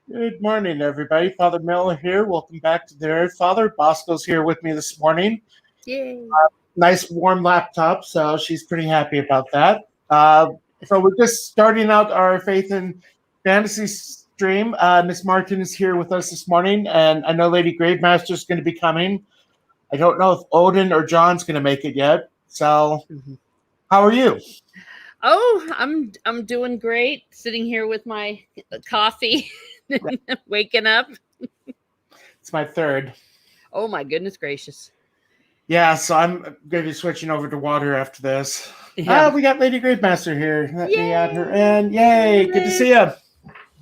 Good morning, everybody. Father Miller here. Welcome back to the Earth. Father Bosco's here with me this morning. Yay. Nice warm laptop, so she's pretty happy about that. So we're just starting out our Faith and Fantasy stream. Miss Martin is here with us this morning, and I know Lady Gravemaster is going to be coming. I don't know if Odin or John's going to make it yet. So, how are you? Oh, I'm doing great. Sitting here with my coffee, waking up. It's my third. Oh my goodness gracious. Yeah, so I'm going to be switching over to water after this. Yeah. We got Lady Gravemaster here. Let me add her in. Yay! Good to see you.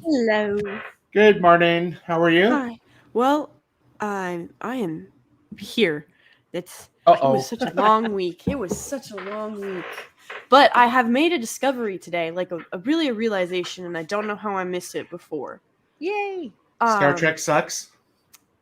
Hello. Good morning. How are you? Hi. Well, I am here. It Uh-oh. was such a long week. It was such a long week. But I have made a discovery today, like a realization, and I don't know how I missed it before. Yay. Star Trek sucks.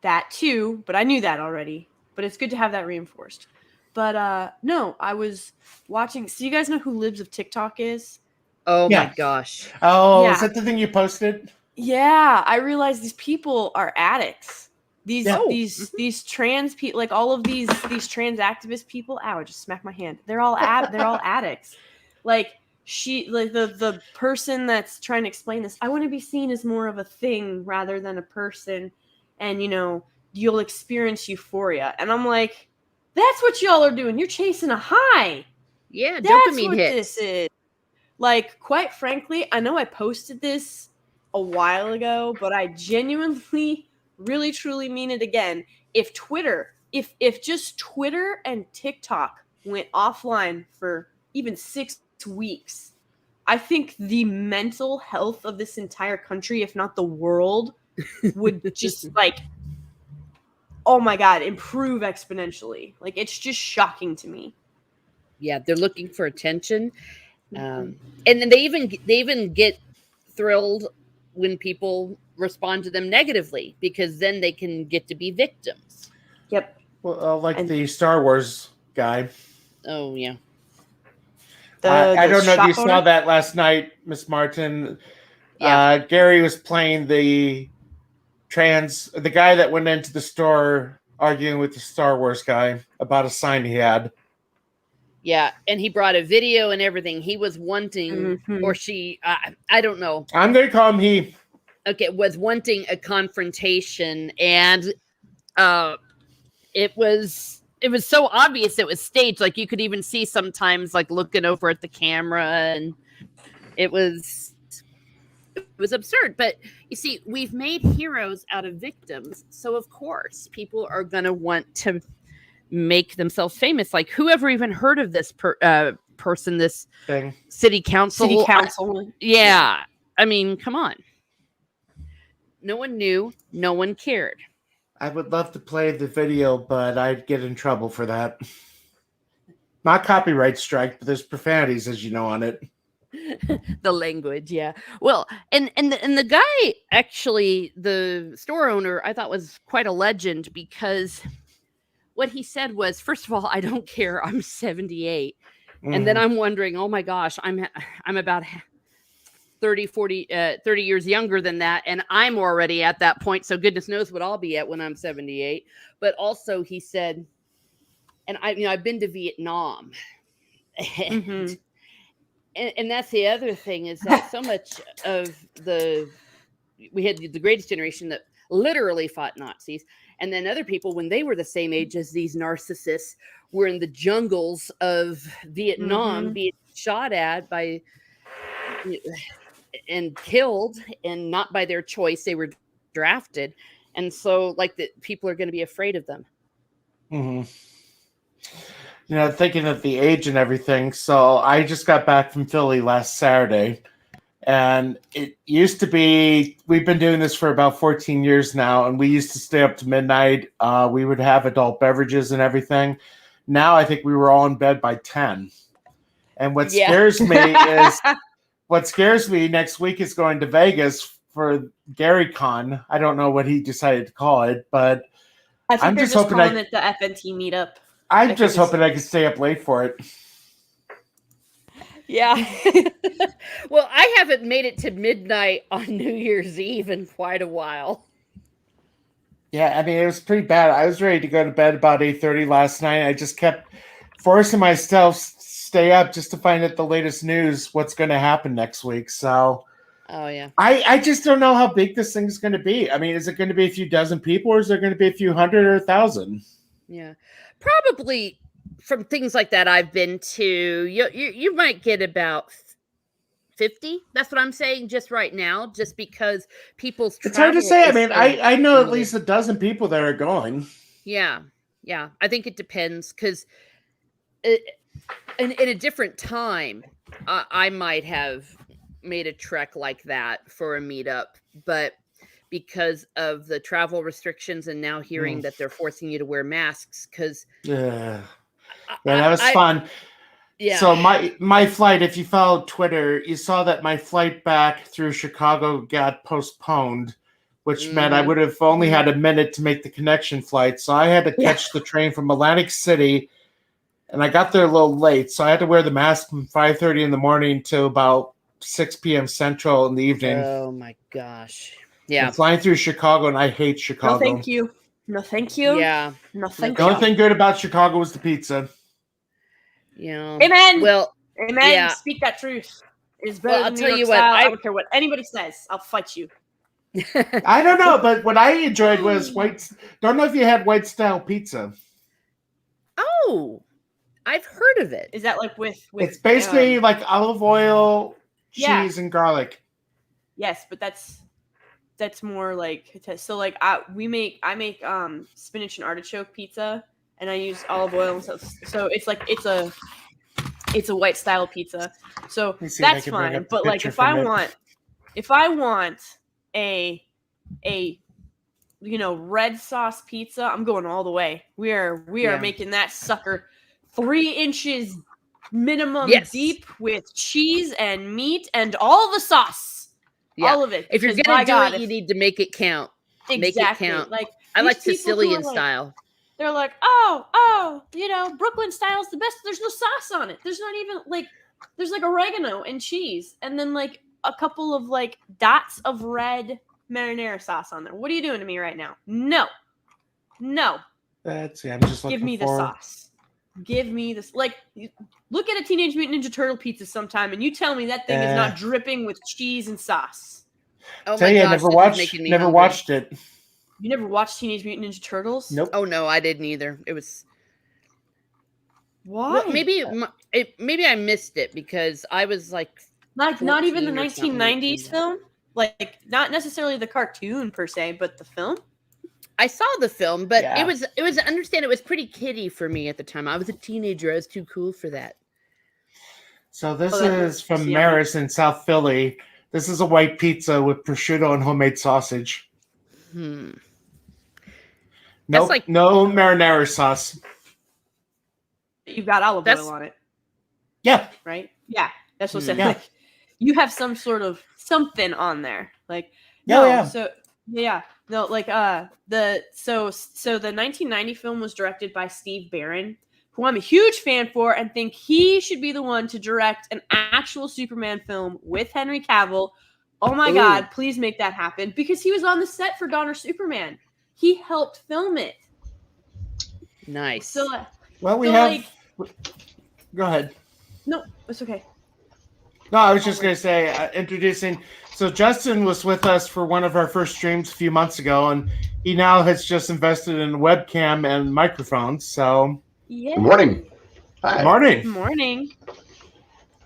That too, but I knew that already. But it's good to have that reinforced. But no, I was watching. So you guys know who Libs of TikTok is? Oh Yeah. my gosh. Oh, Yeah. is that the thing you posted? Yeah, I realized these people are addicts. These Yeah. these trans people, like all of these trans activist people. Ow! I just smacked my hand. They're all addicts. Like the person that's trying to explain this. I want to be seen as more of a thing rather than a person, and you'll experience euphoria. And I'm like, that's what y'all are doing. You're chasing a high. Yeah, That's dopamine what hits. this is. Like, quite frankly, I know I posted this a while ago, but I genuinely, really, truly mean it again. If just Twitter and TikTok went offline for even 6 weeks, I think the mental health of this entire country, if not the world, would just oh my God, improve exponentially. Like, it's just shocking to me. Yeah, they're looking for attention. And then they even get thrilled when people respond to them negatively, because then they can get to be victims. Yep. Well, like the Star Wars guy. Oh yeah. I don't know if you saw that last night, Miss Martin. Yeah. Gary was playing the guy that went into the store arguing with the Star Wars guy about a sign he had. Yeah, and he brought a video and everything. He was wanting, or she, I don't know. I'm going to call him he. Okay, was wanting a confrontation, and it was so obvious it was staged. Like, you could even see sometimes, like, looking over at the camera, and it was absurd. But you see, we've made heroes out of victims, so of course people are going to want to make themselves famous. Like, whoever even heard of this person, this thing, city council? Yeah, I mean, come on. No one knew. No one cared. I would love to play the video, but I'd get in trouble for that. Not copyright strike, but there's profanities, as you know, on it. The language, yeah. Well, and the guy, actually, the store owner, I thought was quite a legend, because what he said was, first of all, I don't care. I'm 78. And then I'm wondering, oh my gosh, I'm about 30 years younger than that, and I'm already at that point, so goodness knows what I'll be at when I'm 78. But also, he said, and I've been to Vietnam, and that's the other thing, is that so much of we had the Greatest Generation that literally fought Nazis, and then other people, when they were the same age as these narcissists, were in the jungles of Vietnam, being shot at by and killed, and not by their choice. They were drafted, and so people are going to be afraid of them. Thinking of the age and everything. So I just got back from Philly last Saturday, and it used to be, we've been doing this for about 14 years now, and we used to stay up to midnight. We would have adult beverages and everything. Now I think we were all in bed by 10. And what scares me next week is going to Vegas for Gary Con. I don't know what he decided to call it, but I think they're just calling it the FNT meetup. I'm just hoping I can stay up late for it. Yeah. Well, I haven't made it to midnight on New Year's Eve in quite a while. Yeah, I mean, it was pretty bad. I was ready to go to bed about 8:30 last night. I just kept forcing myself stay up just to find out the latest news, what's going to happen next week. So Oh yeah. I just don't know how big this thing's going to be. I mean, is it going to be a few dozen people, or is there going to be a few hundred or 1,000? Yeah. Probably from things like that I've been to, you might get about 50. That's what I'm saying just right now, just because people's It's hard to travel say. I is mean, so I know at limited. least a dozen people that are going. Yeah. Yeah. I think it depends because in a different time, I might have made a trek like that for a meetup, but because of the travel restrictions and now hearing that they're forcing you to wear masks, because Yeah, that was fun. Yeah. So my flight, if you followed Twitter, you saw that my flight back through Chicago got postponed, which meant I would have only had a minute to make the connection flight. So I had to catch the train from Atlantic City, and I got there a little late. So I had to wear the mask from 5:30 in the morning to about 6 p.m. Central in the evening. Oh my gosh. Yeah. I'm flying through Chicago, and I hate Chicago. No, thank you. No, thank you. Yeah. No, thank The you. only thing good about Chicago was the pizza. Yeah. Amen. Well, Amen. yeah. Speak that truth. It's better Well, than I'll New tell York you what, style. I don't care what anybody says. I'll fight you. I don't know, but what I enjoyed was white. Don't know if you had white style pizza. Oh, I've heard of it. Is that like with It's basically like olive oil, cheese, and garlic. Yes, but that's more like so like I make spinach and artichoke pizza, and I use olive oil and stuff. So it's like it's a white style pizza. So that's fine. But like if I want a red sauce pizza, I'm going all the way. We are making that sucker 3 inches minimum deep with cheese and meat and all the sauce. Yeah. All of it. If you're gonna do it, you need to make it count. Exactly. Make it count. Like I like these people Sicilian who are style. They're like, oh, Brooklyn style's the best. There's no sauce on it. There's not even like, there's like oregano and cheese, and then like a couple of like dots of red marinara sauce on there. What are you doing to me right now? No. I'm just looking Give me the sauce. Give me this. Like, look at a Teenage Mutant Ninja Turtle pizza sometime, and you tell me that thing is not dripping with cheese and sauce. Oh my gosh! Never watched it. You never watched Teenage Mutant Ninja Turtles? Nope. Oh no, I didn't either. It was. Why? Well, maybe I missed it because I was like not even the 1990s film, like not necessarily the cartoon per se, but the film. I saw the film, but it was understand it was pretty kiddie for me at the time. I was a teenager. I was too cool for that. So this is from Maris in South Philly. This is a white pizza with prosciutto and homemade sausage. No marinara sauce. You've got olive oil on it. Yeah. Right? Yeah. That's what I'm saying. Like, you have some sort of something on there. Like, so yeah. No, like the 1990 film was directed by Steve Barron, who I'm a huge fan for and think he should be the one to direct an actual Superman film with Henry Cavill. Oh my God, please make that happen, because he was on the set for Donner Superman. He helped film it. Nice. So, go ahead. No, it's okay. No, I was just going to say, introducing. So Justin was with us for one of our first streams a few months ago, and he now has just invested in a webcam and microphones. So, yeah. Good morning. Hi. Good morning. Good morning.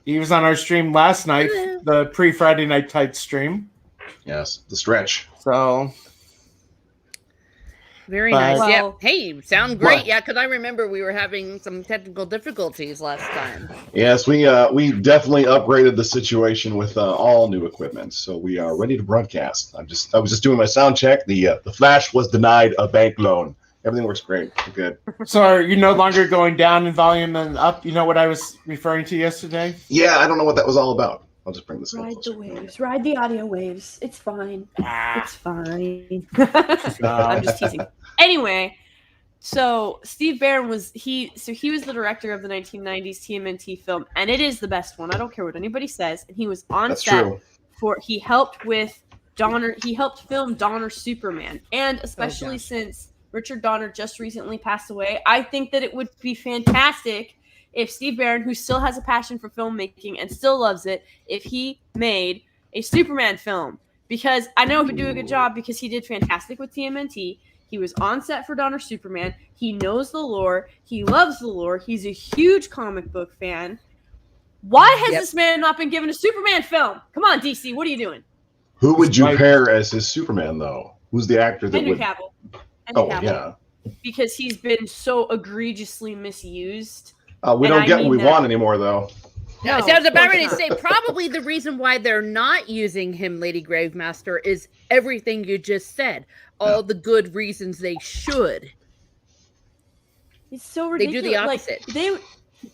He was on our stream last night, the pre-Friday Night Tight stream. Yes, the stretch. So, very nice. Well, yeah. Hey, sound great. Yeah, because I remember we were having some technical difficulties last time. Yes, we definitely upgraded the situation with all new equipment, so we are ready to broadcast. I was just doing my sound check. The Flash was denied a bank loan. Everything works great. We're good. So are you no longer going down in volume and up? You know what I was referring to yesterday? Yeah, I don't know what that was all about. I'll just bring this Ride the waves. Ride the audio waves. It's fine. It's fine. I'm just teasing. Anyway, So Steve Barron was he was the director of the 1990s TMNT film, and it is the best one. I don't care what anybody says. And he was on That's set true. he helped with Donner. He helped film Donner Superman, and especially since Richard Donner just recently passed away, I think that it would be fantastic if Steve Barron, who still has a passion for filmmaking and still loves it, if he made a Superman film. Because I know he would do a good job because he did fantastic with TMNT. He was on set for Donner Superman. He knows the lore. He loves the lore. He's a huge comic book fan. Why has this man not been given a Superman film? Come on, DC, what are you doing? Who would you pair as his Superman, though? Who's the actor that Henry would? Cavill. Yeah. Because he's been so egregiously misused. We don't get what we want ananymore, though. No, so I was about ready to say, probably the reason why they're not using him, Lady Gravemaster, is everything you just said. All the good reasons they should. It's so ridiculous. They do the opposite. Like,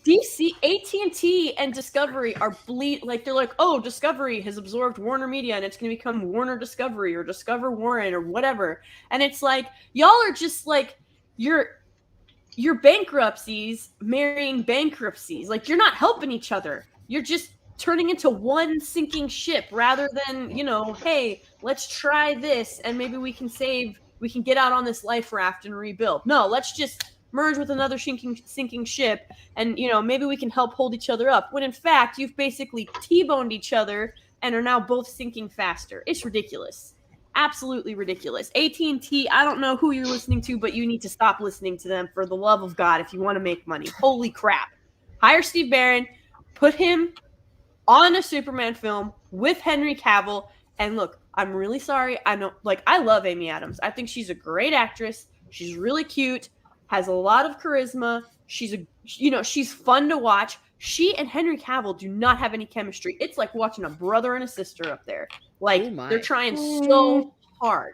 DC, AT&T, and Discovery are they're like, oh, Discovery has absorbed Warner Media, and it's going to become Warner Discovery or Discover Warren or whatever. And it's like, y'all are just like, your bankruptcies marrying bankruptcies. Like, you're not helping each other. You're just turning into one sinking ship rather than, hey, let's try this and maybe we can get out on this life raft and rebuild. No, let's just merge with another sinking ship and, maybe we can help hold each other up. When in fact, you've basically T-boned each other and are now both sinking faster. It's ridiculous. Absolutely ridiculous. AT&T, I don't know who you're listening to, but you need to stop listening to them for the love of God if you want to make money. Holy crap. Hire Steve Barron, put him on a Superman film with Henry Cavill, and look, I'm really sorry. I love Amy Adams. I think she's a great actress. She's really cute, has a lot of charisma. She's fun to watch. She and Henry Cavill do not have any chemistry. It's like watching a brother and a sister up there. Like, they're trying so hard.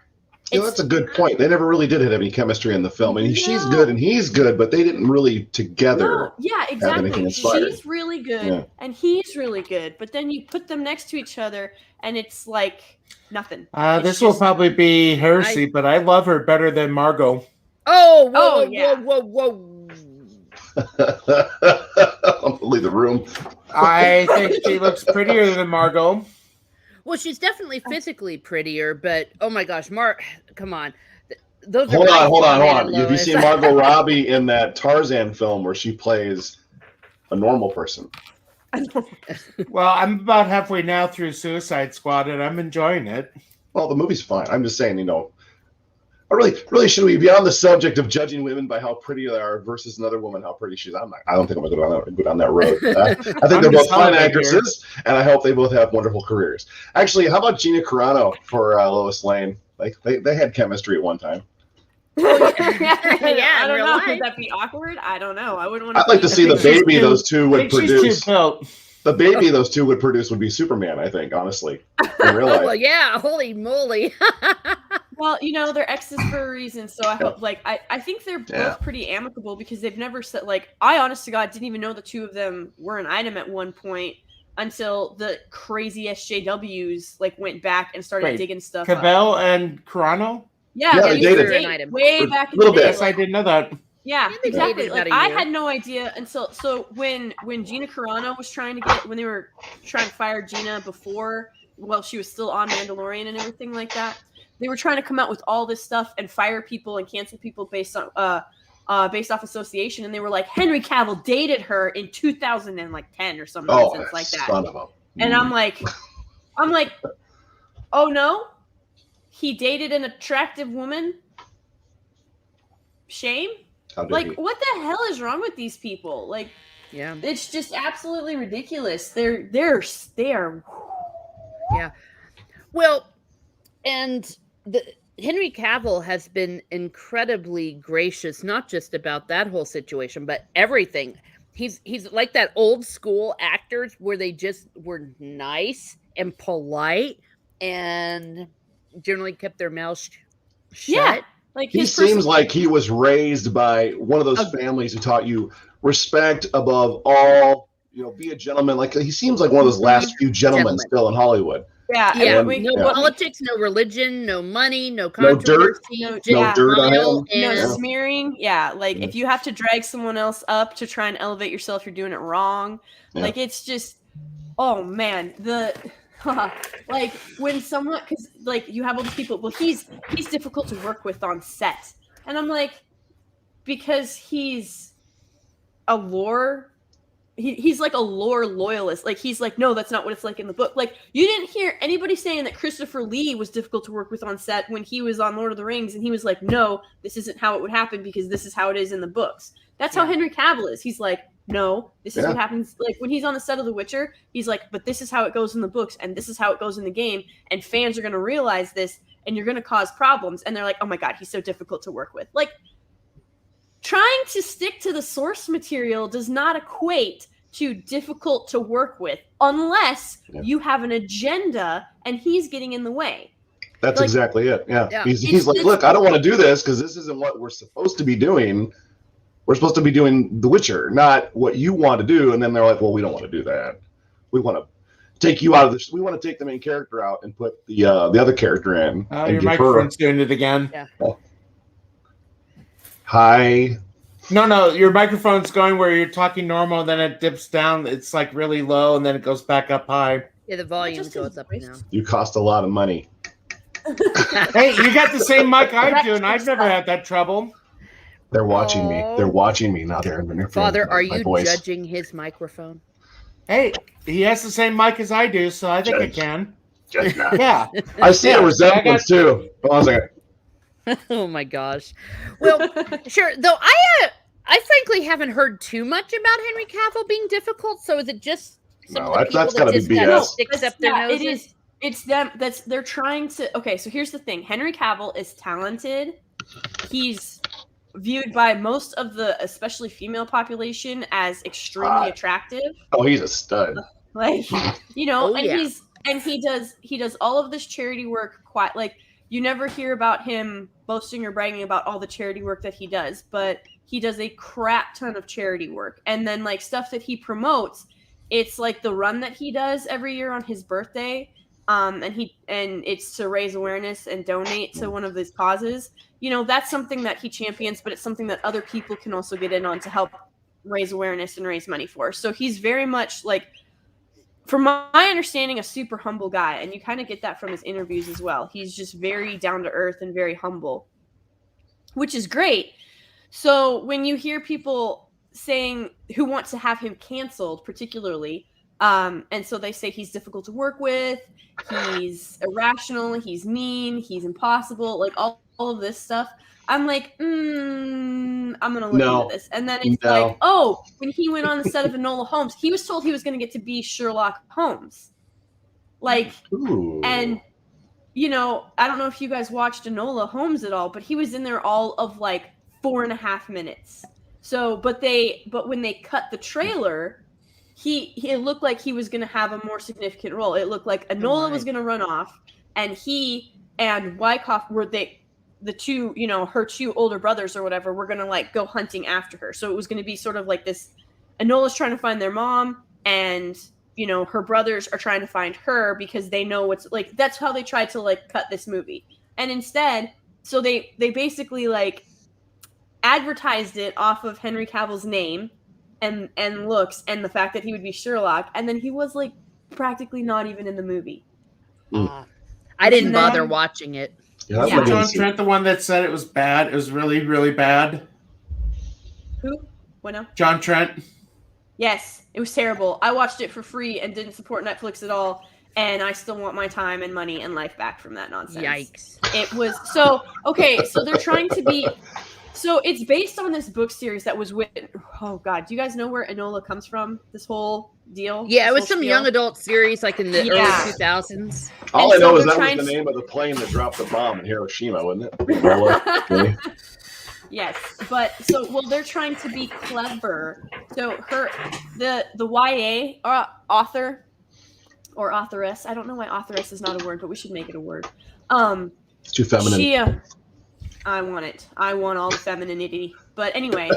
That's a good point. They never really did have any chemistry in the film. I mean, she's good and he's good, but they didn't really together. Yeah, exactly. She's really good and he's really good, but then you put them next to each other and it's like nothing. This will probably be heresy, but I love her better than Margot. Whoa. I'll leave the room. I think she looks prettier than Margot. Well, she's definitely physically prettier, but oh my gosh, come on. Hold on. Have you seen Margot Robbie in that Tarzan film where she plays a normal person? Well, I'm about halfway now through Suicide Squad, and I'm enjoying it. Well, the movie's fine. I'm just saying, I really should we be on the subject of judging women by how pretty they are versus another woman how pretty she is? I don't think I'm going to go down that road. I think they're both fine actresses, and I hope they both have wonderful careers. Actually, how about Gina Carano for Lois Lane? Like they had chemistry at one time. I don't know. Would that be awkward? I don't know. I wouldn't want to. I'd like to see the baby those two would produce. The baby those two would produce would be Superman, I think, honestly. In real life. Well, yeah, holy moly. Well, they're exes for a reason, so I hope, I think they're both pretty amicable because they've never said, I honest to God didn't even know the two of them were an item at one point until the crazy SJWs, went back and started digging stuff Cavell up. and Carano? Yeah, they dated. Way back in the day. Yes, I didn't know that. Yeah, exactly. I had no idea until when Gina Carano was when they were trying to fire Gina before, she was still on Mandalorian and everything like that. They were trying to come out with all this stuff and fire people and cancel people based off association, and they were like, Henry Cavill dated her in 2010 or something like that. Son of a... And I'm like, oh no, he dated an attractive woman. Shame. What the hell is wrong with these people? Yeah, it's just absolutely ridiculous. They are. Yeah. Well, and Henry Cavill has been incredibly gracious, not just about that whole situation, but everything. He's like that old school actors where they just were nice and polite and generally kept their mouths shut. Yeah. He seems like he was raised by one of those families who taught you respect above all, be a gentleman. He seems like one of those last few gentlemen still in Hollywood. Yeah, Yeah, and no yeah. politics, no religion, no money, no No dirt. controversy, No- just yeah. dirt on smile him. no and smearing. Yeah, like Yeah. if you have to drag someone else up to try and elevate yourself, you're doing it wrong. Yeah. Like it's just, oh man, like when someone, because like you have all these people. Well, he's difficult to work with on set, and I'm like, because he's a lore. He's like a lore loyalist. Like he's like, no, that's not what it's like in the book. Like you didn't hear anybody saying that Christopher Lee was difficult to work with on set when he was on Lord of the Rings, and he was like, no, this isn't how it would happen because this is how it is in the books. That's how Yeah. Henry Cavill is. He's like, no, this is Yeah. what happens. Like when he's on the set of The Witcher, he's like, but this is how it goes in the books, and this is how it goes in the game, and fans are going to realize this, and you're going to cause problems. And they're like, oh my god, he's so difficult to work with. Like trying to stick to the source material does not equate to difficult to work with unless Yeah. you have an agenda and he's getting in the way. That's Like- exactly it. Yeah. Yeah. He's like, look, I don't want to do this because this isn't what we're supposed to be doing. We're supposed to be doing The Witcher, not what you want to do. And then they're like, well, we don't want to do that. We want to take you out of this. We want to take the main character out and put the other character in. Oh, and your give her. microphone's doing it again. Hi. No, your microphone's going where you're talking normal, then it dips down. It's like really low, and then it goes back up high. yeah, the volume just goes up embrace- now. You cost a lot of money. Hey, you got the same mic I do, and I've never had that trouble. They're watching me. Oh. They're watching me now. They're interfering Father, with my are you voice. judging his microphone? Hey, he has the same mic as I do, so I think I Judge. can. Judge not. Yeah. I see Yeah, a resemblance too. Hold on a second. Oh my gosh. Well, sure. Though I frankly haven't heard too much about Henry Cavill being difficult. So is it just some No, of the people that's that gotta be just kind BS. of sticks up their noses? It is. It's them. They're trying to. Okay, so here's the thing. Henry Cavill is talented. He's viewed by most of the, especially female population, as extremely Hot. attractive. Oh, he's a stud. Like you know, Oh, and yeah. he does all of this charity work. Quite like you never hear about him boasting or bragging about all the charity work that he does, but he does a crap ton of charity work. And then like stuff that he promotes, it's like the run that he does every year on his birthday. And it's to raise awareness and donate to one of these causes. You know, that's something that he champions, but it's something that other people can also get in on to help raise awareness and raise money for. So he's very much like, from my understanding, a super humble guy. And you kind of get that from his interviews as well. He's just very down to earth and very humble, which is great. So when you hear people saying who want to have him canceled, particularly, and so they say he's difficult to work with, he's irrational, he's mean, he's impossible, like all of this stuff. I'm like, I'm gonna look No. into this. And then it's No. like, oh, when he went on the set of Enola Holmes, he was told he was gonna get to be Sherlock Holmes. Like, Ooh. and you know, I don't know if you guys watched Enola Holmes at all, but he was in there all of like 4.5 minutes. So, but when they cut the trailer, it looked like he was going to have a more significant role. It looked like Enola was going to run off, and he and Wyckoff were the two, you know, her two older brothers or whatever, were going to like go hunting after her. So it was going to be sort of like this. Enola's trying to find their mom, and you know, her brothers are trying to find her because they know what's like. That's how they tried to like cut this movie. And instead, so they basically like advertised it off of Henry Cavill's name and looks and the fact that he would be Sherlock, and then he was like practically not even in the movie. I didn't And then- bother watching it. Yeah, that's Yeah. what it John is. Trent, the one that said it was bad. It was really, really bad. Who? What now? John Trent. Yes, it was terrible. I watched it for free and didn't support Netflix at all, and I still want my time and money and life back from that nonsense. Yikes. It was so okay. So they're trying to be. So it's based on this book series that was written. Oh God, do you guys know where Enola comes from? This whole deal. Yeah, it This was whole some spiel? young adult series like in the Yeah. early 2000s. All And I know so is they're that was trying the to- name of the plane that dropped the bomb in Hiroshima, wasn't it? Enola, really? Yes, but so they're trying to be clever. So the YA author or authoress. I don't know why authoress is not a word, but we should make it a word. It's too feminine. She, I want it. I want all the femininity. But anyway,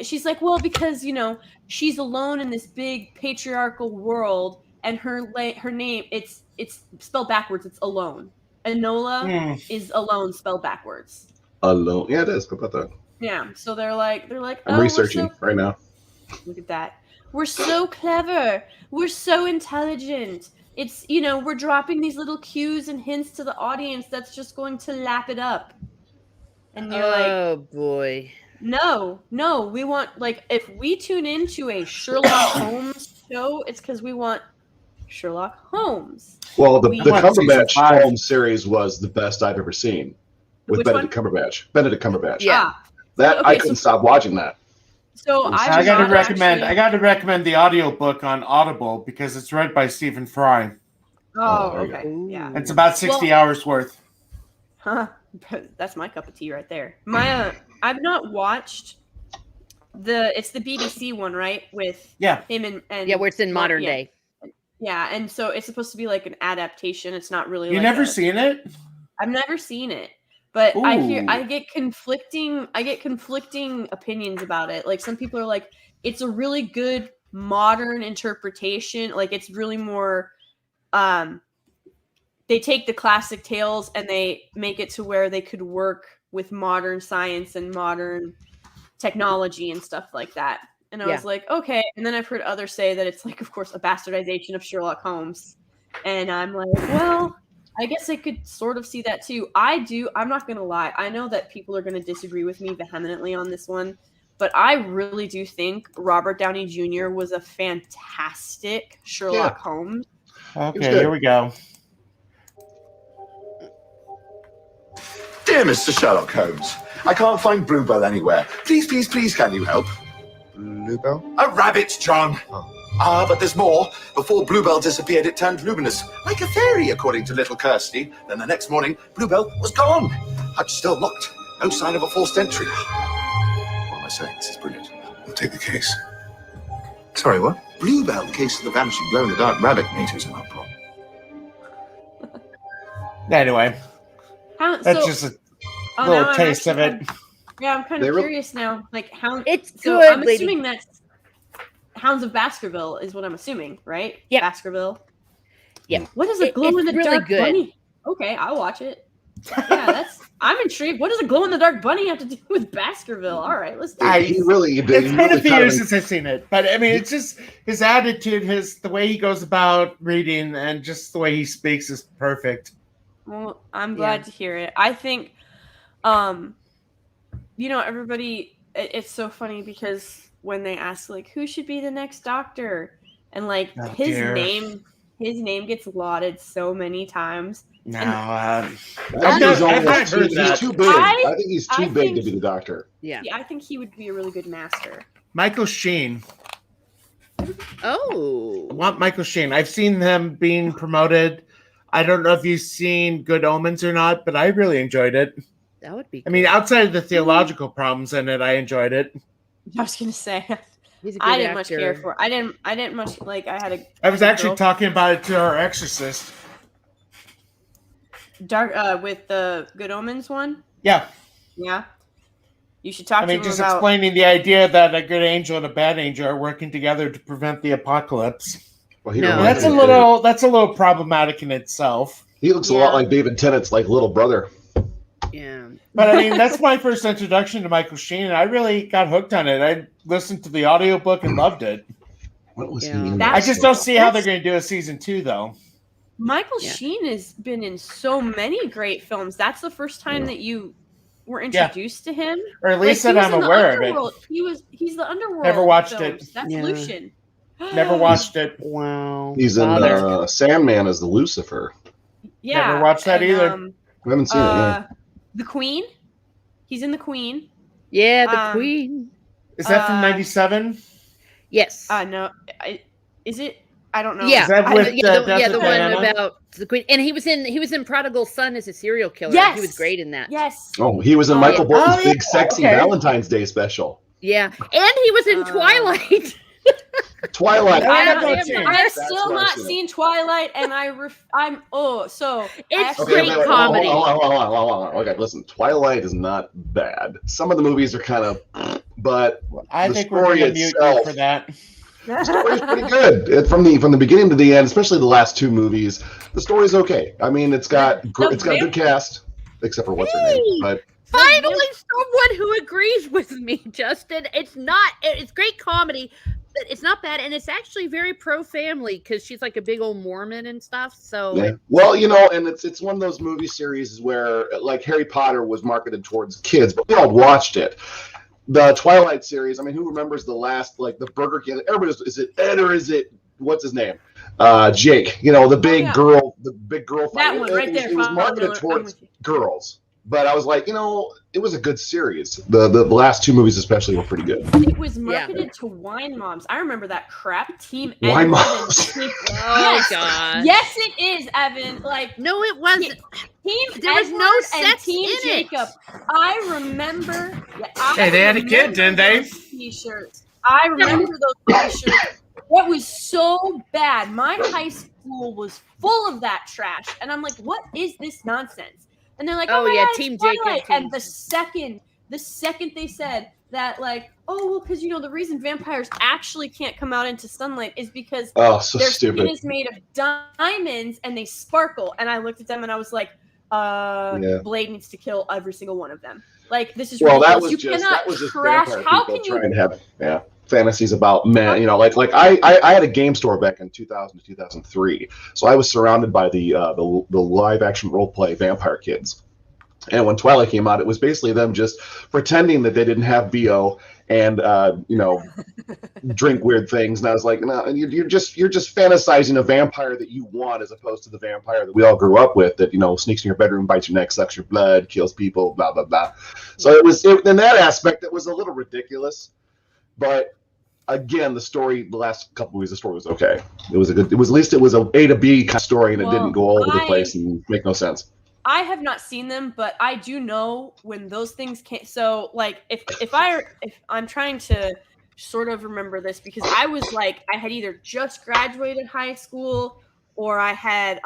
she's like, well, because you know she's alone in this big patriarchal world, and her name it's spelled backwards. It's Alone. Enola is Alone spelled backwards. Alone. Yeah, it is. How about that? Yeah. So they're like, I'm researching right now. Look at that. We're so clever. We're so intelligent. It's, we're dropping these little cues and hints to the audience that's just going to lap it up. And you're like, oh boy. no, we want, if we tune into a Sherlock Holmes show, it's because we want Sherlock Holmes. Well, the We- Cumberbatch Season 5. Holmes series was the best I've ever seen with Which Benedict Cumberbatch. Benedict Cumberbatch. Yeah. That Okay, I couldn't stop watching that. So I I gotta recommend the audiobook on Audible because it's read by Stephen Fry. Oh, there you okay. go. Yeah. It's about 60 hours worth. Huh. That's my cup of tea right there. I've not watched it's the BBC one, right? With Yeah. him and Yeah, where it's in modern yeah. day. Yeah, and so it's supposed to be like an adaptation. It's not really. You like never seen it? I've never seen it, but Ooh. I get conflicting opinions about it. Like some people are like, it's a really good modern interpretation. Like it's really more. They take the classic tales and they make it to where they could work with modern science and modern technology and stuff like that. And I was like, okay. And then I've heard others say that it's like, of course, a bastardization of Sherlock Holmes. And I'm like, well, I guess I could sort of see that too. I'm not going to lie. I know that people are going to disagree with me vehemently on this one, but I really do think Robert Downey Jr. was a fantastic Sherlock Holmes. Okay, here we go. Dear Mr. Sherlock Holmes, I can't find Bluebell anywhere. Please, can you help? Bluebell? A rabbit, John. But there's more. Before Bluebell disappeared, it turned luminous, like a fairy, according to little Kirsty. Then the next morning, Bluebell was gone. Hutch still locked. No sign of a forced entry. What am I saying? This is brilliant. We'll take the case. Sorry, what? Bluebell, the case of the vanishing glow-in-the-dark rabbit, meters are not problem. Anyway, that's just a little taste of it. Yeah, I'm kind of curious now. Like how it's so good. I'm assuming that's Hounds of Baskerville is what I'm assuming, right? Yeah. Baskerville. Yeah. What is a glow in the really dark good. bunny? Okay, I'll watch it. Yeah, I'm intrigued. What does a glow in the dark bunny have to do with Baskerville? All right, let's do it. He really did. It's been a few years since I've seen it, but I mean, it's just his attitude, the way he goes about reading, and just the way he speaks is perfect. Well, I'm glad to hear it. I think, everybody. It's so funny because when they ask like who should be the next Doctor, and like his name gets lauded so many times. No, I think he's too big. I think he's too big to be the Doctor. Yeah, I think he would be a really good master. Michael Sheen. Oh, I want Michael Sheen. I've seen them being promoted. I don't know if you've seen Good Omens or not, but I really enjoyed it. that would be. I mean, outside of the theological problems in it, I enjoyed it. I was gonna say, He's a good I didn't actor. much care for. I didn't much like. I was actually talking about it to our exorcist. With the Good Omens one. Yeah. You should talk to him just about explaining the idea that a good angel and a bad angel are working together to prevent the apocalypse. Well, that's a little problematic in itself. He looks a lot like David Tennant's like little brother. Yeah. But I mean, that's my first introduction to Michael Sheen, and I really got hooked on it. I listened to the audiobook and loved it. What was he Yeah. in? I just don't see how they're going to do a season 2, though. Michael Sheen has been in so many great films. That's the first time that you were introduced to him, or at least he that was I'm in the aware of it. Underworld. He's the Underworld. Never watched films. it. That's Yeah. Lucian. Never watched it. Wow. He's in Sandman as the Lucifer. Yeah, Never watched that either. I haven't seen it yet. The Queen. He's in The Queen. Yeah, the Queen. Is that from '97? Yes. No. Is it? I don't know. Yeah, Is that with the one Diana? about the Queen, and he was in Prodigal Son as a serial killer. Yes, he was great in that. Yes. Oh, he was in Michael Bolton's yeah. big sexy Valentine's Day special. Yeah, and he was in Twilight. Twilight. I That's have still not seen Twilight, and I'm so it's actually- great comedy. Hold on. Okay, listen. Twilight is not bad. Some of the movies are kind of, but I the think we're story going to mute you itself- for that. The story's pretty good from the beginning to the end, especially the last two movies. The story's okay. I mean, it's got a good cast, except for what's her name. But finally, someone who agrees with me, Justin. It's great comedy, but it's not bad, and it's actually very pro-family because she's like a big old Mormon and stuff. So, yeah. Well, you know, and it's one of those movie series where, like, Harry Potter was marketed towards kids, but we all watched it. The Twilight series, I mean, who remembers the last, like, the Burger King? Everybody was, is it Ed or is it, what's his name? Jake, you know, the big girl fight. That one right there. It was marketed towards girls. But I was like, you know, it was a good series. The last two movies especially were pretty good. It was marketed to wine moms. I remember that crap. Team Wine moms. Oh god. Yes, it is, Evan. Like, no, it wasn't. Team there was Edward no and sex Team in Jacob. it. I remember. Hey, they had a kid, didn't they? T-shirts. I remember those T-shirts. That was so bad. My high school was full of that trash, and I'm like, "What is this nonsense?" And they're like, "Oh, yeah, Team Jacob." Jacob. And the second they said that, like, "Oh, well, because you know the reason vampires actually can't come out into sunlight is because their skin is made of diamonds and they sparkle." And I looked at them and I was like, Blade needs to kill every single one of them. Like, this is ridiculous. That was just vampire people trying to have fantasies about men. You know, like I had a game store back in 2000 to 2003, so I was surrounded by the live action role play vampire kids. And when Twilight came out, it was basically them just pretending that they didn't have BO and you know, drink weird things. And I was like, no, you're just fantasizing a vampire that you want, as opposed to the vampire that we all grew up with, that, you know, sneaks in your bedroom, bites your neck, sucks your blood, kills people, blah blah blah. So in that aspect, it was a little ridiculous. But again, the story, the last couple of weeks, the story was okay. It was at least it was a A to B kind of story, and it didn't go all over the place and make no sense. I have not seen them, but I do know when those things came. So, like, if I'm trying to sort of remember this, because I was like, I had either just graduated high school or I had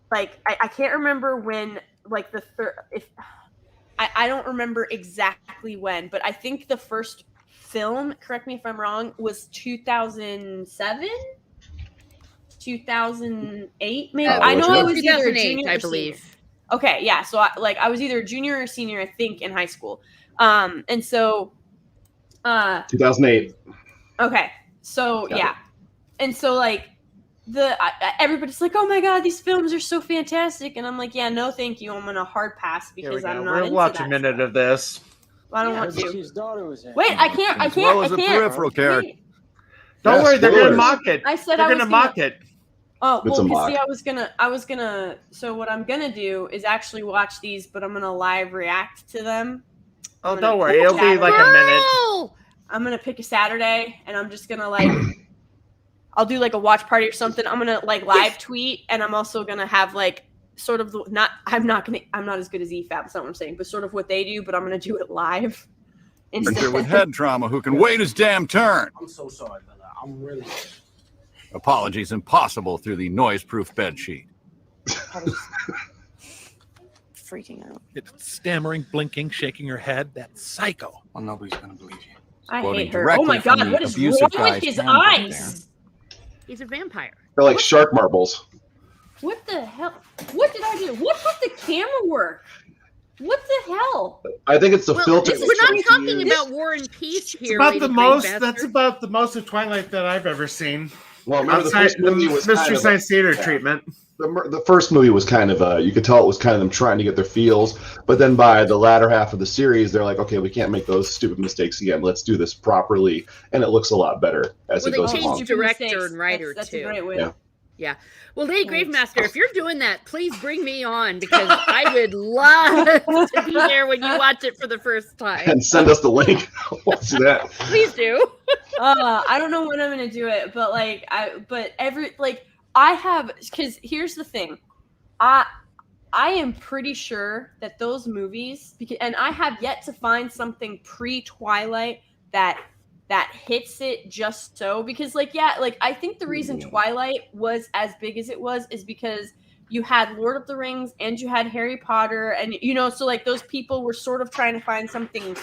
like I can't remember when, like, the third, if I don't remember exactly when, but I think the first film, correct me if I'm wrong, was 2007, 2008, maybe. I know I was either a junior, I believe. Okay, yeah. So I was either a junior or senior, I think, in high school. And so 2008. Okay, so yeah, and so like everybody's like, "Oh my god, these films are so fantastic," and I'm like, "Yeah, no, thank you. I'm gonna hard pass because I'm not." We'll watch a minute of this. I don't want to. Wait, I can't. I can't. Peripheral character. Don't worry, they're gonna mock it. I said they're gonna mock it. Oh, well, because see, I was gonna. So what I'm gonna do is actually watch these, but I'm gonna live react to them. Oh, don't worry, it'll be like a minute. I'm gonna pick a Saturday, and I'm just gonna like. I'll do like a watch party or something. I'm gonna like live tweet, and I'm also gonna have like sort of I'm not as good as EFAP. That's not what I'm saying, but sort of what they do. But I'm gonna do it live. Instead with head trauma who can wait his damn turn. I'm so sorry, Bella. I'm really. Apologies impossible through the noise-proof bed sheet. Freaking out. It's stammering, blinking, shaking her head. That psycho. Well, nobody's gonna believe you. I hate her. Oh my god, what is wrong with his eyes? He's a vampire. They're like shark marbles. What the hell? What did I do? What did the camera work? What the hell? I think it's the filter. We're not talking about War and Peace here. That's about the most of Twilight that I've ever seen. Well, remember the first movie was Mystery Science Theater treatment. The first movie was kind of you could tell it was kind of them trying to get their feels, but then by the latter half of the series, they're like, okay, we can't make those stupid mistakes again. Let's do this properly, and it looks a lot better as it goes along. They changed director and writer that's too. A great way. Yeah. Well, hey, Gravemaster, if you're doing that, please bring me on because I would love to be there when you watch it for the first time. And send us the link. Let's do that. Please do. I don't know when I'm gonna do it, but I have, because here's the thing, I am pretty sure that those movies, and I have yet to find something pre-Twilight that hits it just so, because I think the reason Twilight was as big as it was is because you had Lord of the Rings and you had Harry Potter, and so like those people were sort of trying to find something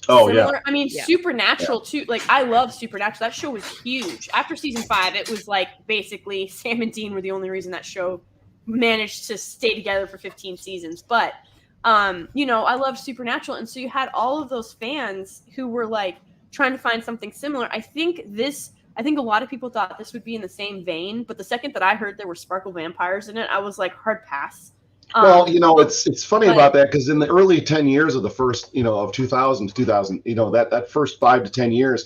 Oh similar. yeah. I mean, Yeah. Supernatural too. Like, I love Supernatural. That show was huge. After season 5, it was like basically Sam and Dean were the only reason that show managed to stay together for 15 seasons. But you know, I love Supernatural, and so you had all of those fans who were like trying to find something similar. I think a lot of people thought this would be in the same vein, but the second that I heard there were sparkle vampires in it, I was like, hard pass. Well, you know, it's funny but- about that because in the early 10 years of the first, you know, of 2000 to 2000, you know, that first 5 to 10 years,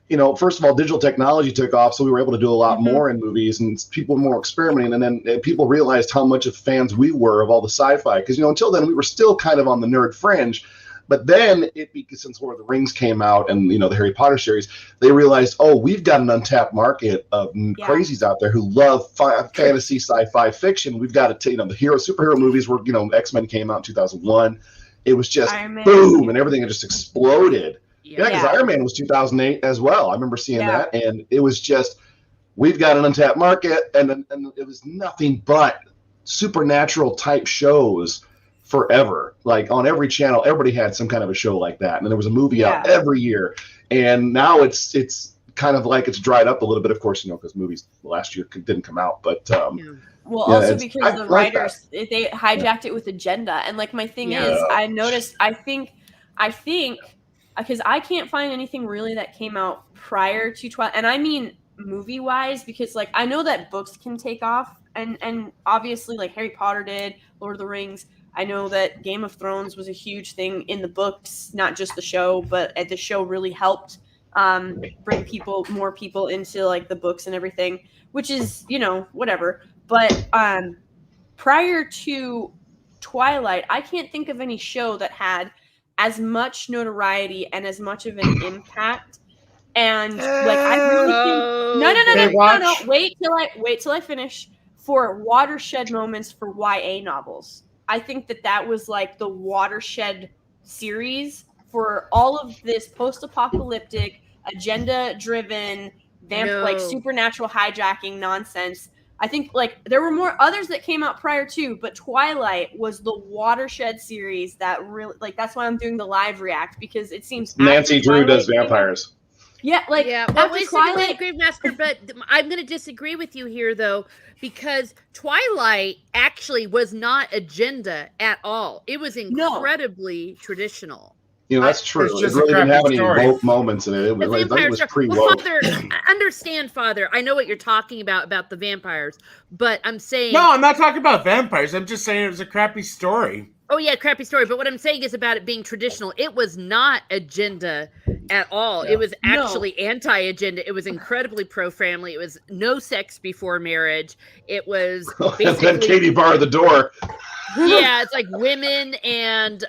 you know, first of all, digital technology took off, so we were able to do a lot more in movies, and people were more experimenting. And then people realized how much of fans we were of all the sci-fi, because, you know, until then we were still kind of on the nerd fringe. But then since Lord of the Rings came out and, you know, the Harry Potter series, they realized, oh, we've got an untapped market of crazies out there who love fantasy, sci-fi fiction. We've got to, you know, the superhero movies were, you know, X-Men came out in 2001. It was just boom, and everything had just exploded. Yeah, because Iron Man was 2008 as well. I remember seeing that, and it was just, we've got an untapped market, and it was nothing but supernatural type shows forever. Like on every channel, everybody had some kind of a show like that, and there was a movie out every year. And now it's kind of like it's dried up a little bit, of course, you know, because movies last year didn't come out. But well, also because the writers they hijacked it with agenda. And like my thing is, I noticed, I think because I can't find anything really that came out prior to Twilight, and I mean movie wise, because like I know that books can take off, and obviously like Harry Potter did, Lord of the Rings. I know that Game of Thrones was a huge thing in the books, not just the show, but the show really helped bring more people into like the books and everything, which is, you know, whatever. But prior to Twilight, I can't think of any show that had as much notoriety and as much of an impact. And like, I really think no. Wait till I finish. For watershed moments for YA novels, I think that was like the watershed series for all of this post-apocalyptic, agenda-driven, like supernatural hijacking nonsense. I think like there were more others that came out prior too, but Twilight was the watershed series that really, like, that's why I'm doing the live react, because it seems Nancy Drew does vampires. Yeah, like well, wait, Gravemaster, but I'm going to disagree with you here, though, because Twilight actually was not agenda at all. It was incredibly traditional. You know, that's true. It really didn't have any woke moments in it. It was pre-woke. Well, Father, understand, Father. I know what you're talking about the vampires, but I'm saying... No, I'm not talking about vampires. I'm just saying it was a crappy story. Oh, yeah, crappy story. But what I'm saying is about it being traditional. It was not agenda at all. Yeah. It was actually anti-agenda. It was incredibly pro-family. It was no sex before marriage. It was basically... And then Katie barred the door. Yeah, it's like women and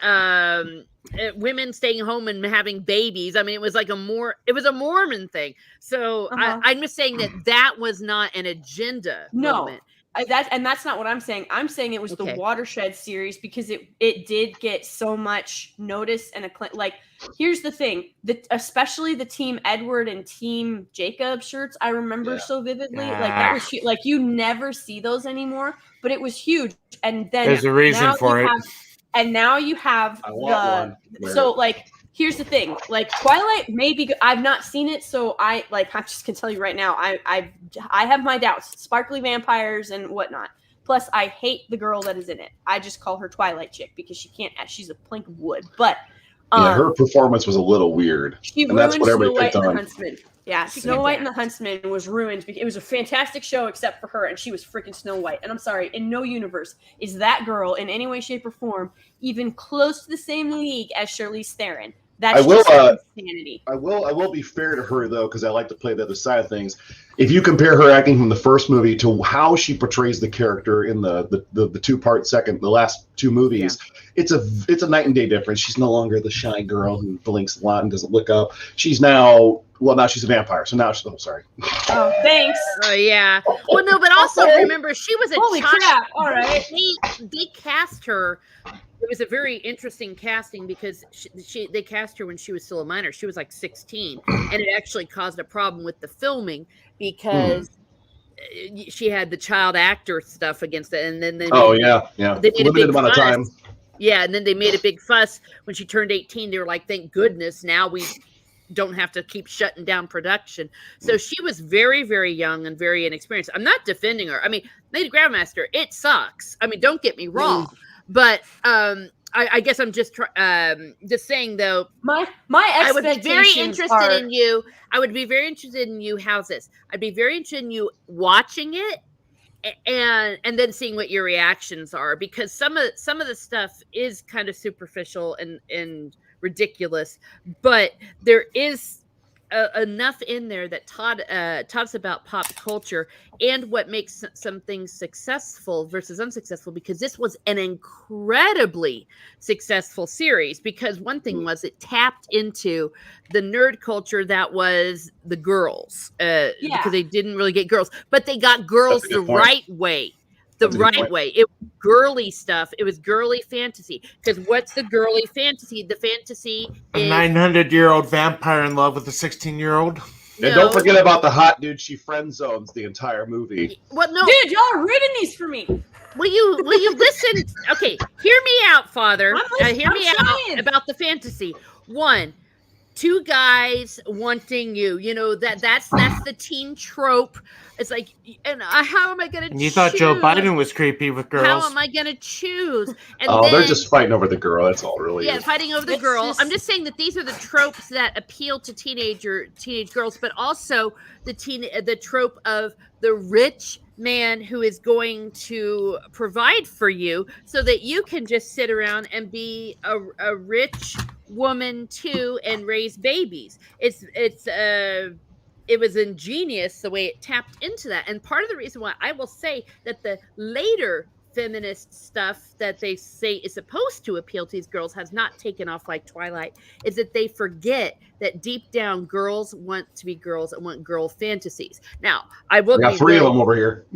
women staying home and having babies. I mean, it was like a Mormon thing. So I'm just saying that was not an agenda moment. That's not what I'm saying. I'm saying it was the Watershed series because it did get so much notice and like. Here's the thing: especially the Team Edward and Team Jacob shirts, I remember so vividly. Like that was like you never see those anymore, but it was huge. And then there's a reason for it. And now you have so like. Here's the thing, like Twilight may be good. I've not seen it, so I'm just gonna tell you right now, I have my doubts. Sparkly vampires and whatnot. Plus, I hate the girl that is in it. I just call her Twilight chick because she's a plank of wood. But her performance was a little weird. She ruined Snow White and the Huntsman. Yeah, Snow White and the Huntsman was ruined. It was a fantastic show except for her, and she was freaking Snow White. And I'm sorry, in no universe is that girl in any way, shape, or form even close to the same league as Charlize Theron. That's insanity. I will be fair to her though, because I like to play the other side of things. If you compare her acting from the first movie to how she portrays the character in the 2-part the last 2 movies, it's a night and day difference. She's no longer the shy girl who blinks a lot and doesn't look up. She's now she's a vampire. So now she's sorry. Oh, thanks. Oh yeah. Well, no, but also remember she was a holy child. Crap! All right. They cast her. It was a very interesting casting because they cast her when she was still a minor. She was like 16, and it actually caused a problem with the filming because she had the child actor stuff against it, and then they they made limited amount of time. Yeah, and then they made a big fuss when she turned 18. They were like, thank goodness now we don't have to keep shutting down production. So she was very, very young and very inexperienced. I'm not defending her. I mean, Lady Grandmaster, it sucks. I mean, don't get me wrong. But I guess I'm just saying, though, my I would be very expectations interested are- in you. I would be very interested in you. How's this? I'd be very interested in you watching it and then seeing what your reactions are, because some of the stuff is kind of superficial and ridiculous, but there is enough in there that talks about pop culture and what makes some things successful versus unsuccessful, because this was an incredibly successful series. Because one thing was, it tapped into the nerd culture that was the girls, because they didn't really get girls, but they got girls the right way. The right way. It was girly stuff. It was girly fantasy. Because what's the girly fantasy? The fantasy A is 900-year-old vampire in love with a 16-year-old. And don't forget about the hot dude she friend zones the entire movie. Well, no, dude, y'all are reading these for me. Will you listen? Okay, hear me out, Father. Hear me out about the fantasy. 1, 2 guys wanting you. You know that's the teen trope. It's like, and how am I going to choose? You thought Joe Biden was creepy with girls. How am I going to choose? And they're just fighting over the girl. That's all, really. Yeah, fighting over the girl. I'm just saying that these are the tropes that appeal to teenage girls, but also the trope of the rich man who is going to provide for you so that you can just sit around and be a rich woman too and raise babies. It was ingenious the way it tapped into that. And part of the reason why I will say that the later feminist stuff that they say is supposed to appeal to these girls has not taken off like Twilight is that they forget that deep down girls want to be girls and want girl fantasies. Now, I will. I got 3 of them over here.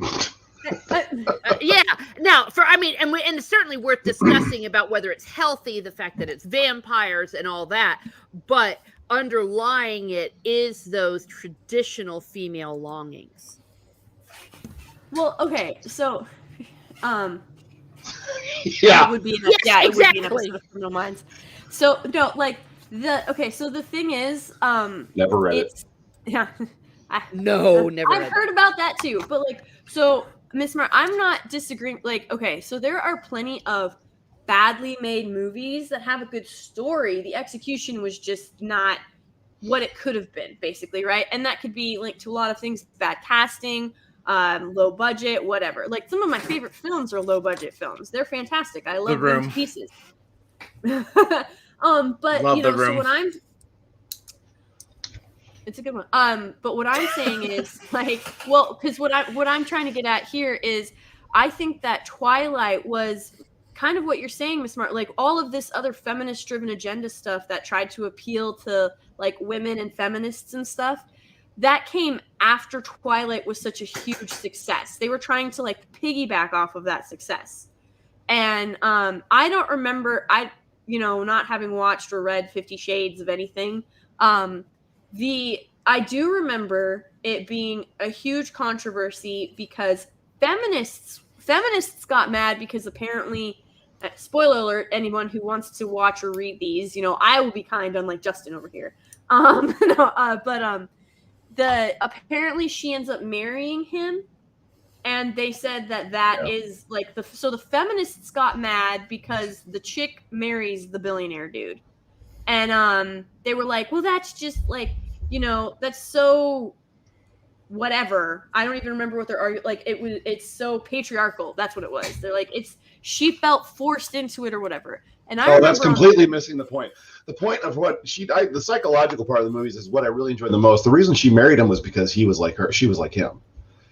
Yeah. Now, and it's certainly worth discussing about whether it's healthy, the fact that it's vampires and all that, but underlying it is those traditional female longings. Well, okay, so yeah, it would be exactly. It would be an episode of Criminal Minds. So no, like so the thing is, never read it. Yeah, never. I've heard about that too, but like, so Miss Mar, I'm not disagreeing. Like, okay, so there are plenty of badly made movies that have a good story. The execution was just not what it could have been, basically, right? And that could be linked to a lot of things: bad casting, low budget, whatever. Like, some of my favorite films are low budget films. They're fantastic. I love them to pieces. But love you know, The Room. so when it's a good one. But what I'm saying is, like, well, because what I'm trying to get at here is, I think that Twilight was kind of what you're saying, Miss Martin. Like, all of this other feminist-driven agenda stuff that tried to appeal to like women and feminists and stuff, that came after Twilight was such a huge success. They were trying to like piggyback off of that success, and I don't remember. Not having watched or read 50 Shades of anything. I do remember it being a huge controversy because feminists got mad because apparently, spoiler alert, anyone who wants to watch or read these, I will be kind, unlike Justin over here. Apparently she ends up marrying him, and they said that is like the feminists got mad because the chick marries the billionaire dude, and they were like, well, that's just like, that's so whatever. I don't even remember what they're arguing. Like, it's so patriarchal. That's what it was. They're like, she felt forced into it or whatever. And that's completely missing the point. The point of what the psychological part of the movies is what I really enjoyed the most. The reason she married him was because he was like her. She was like him.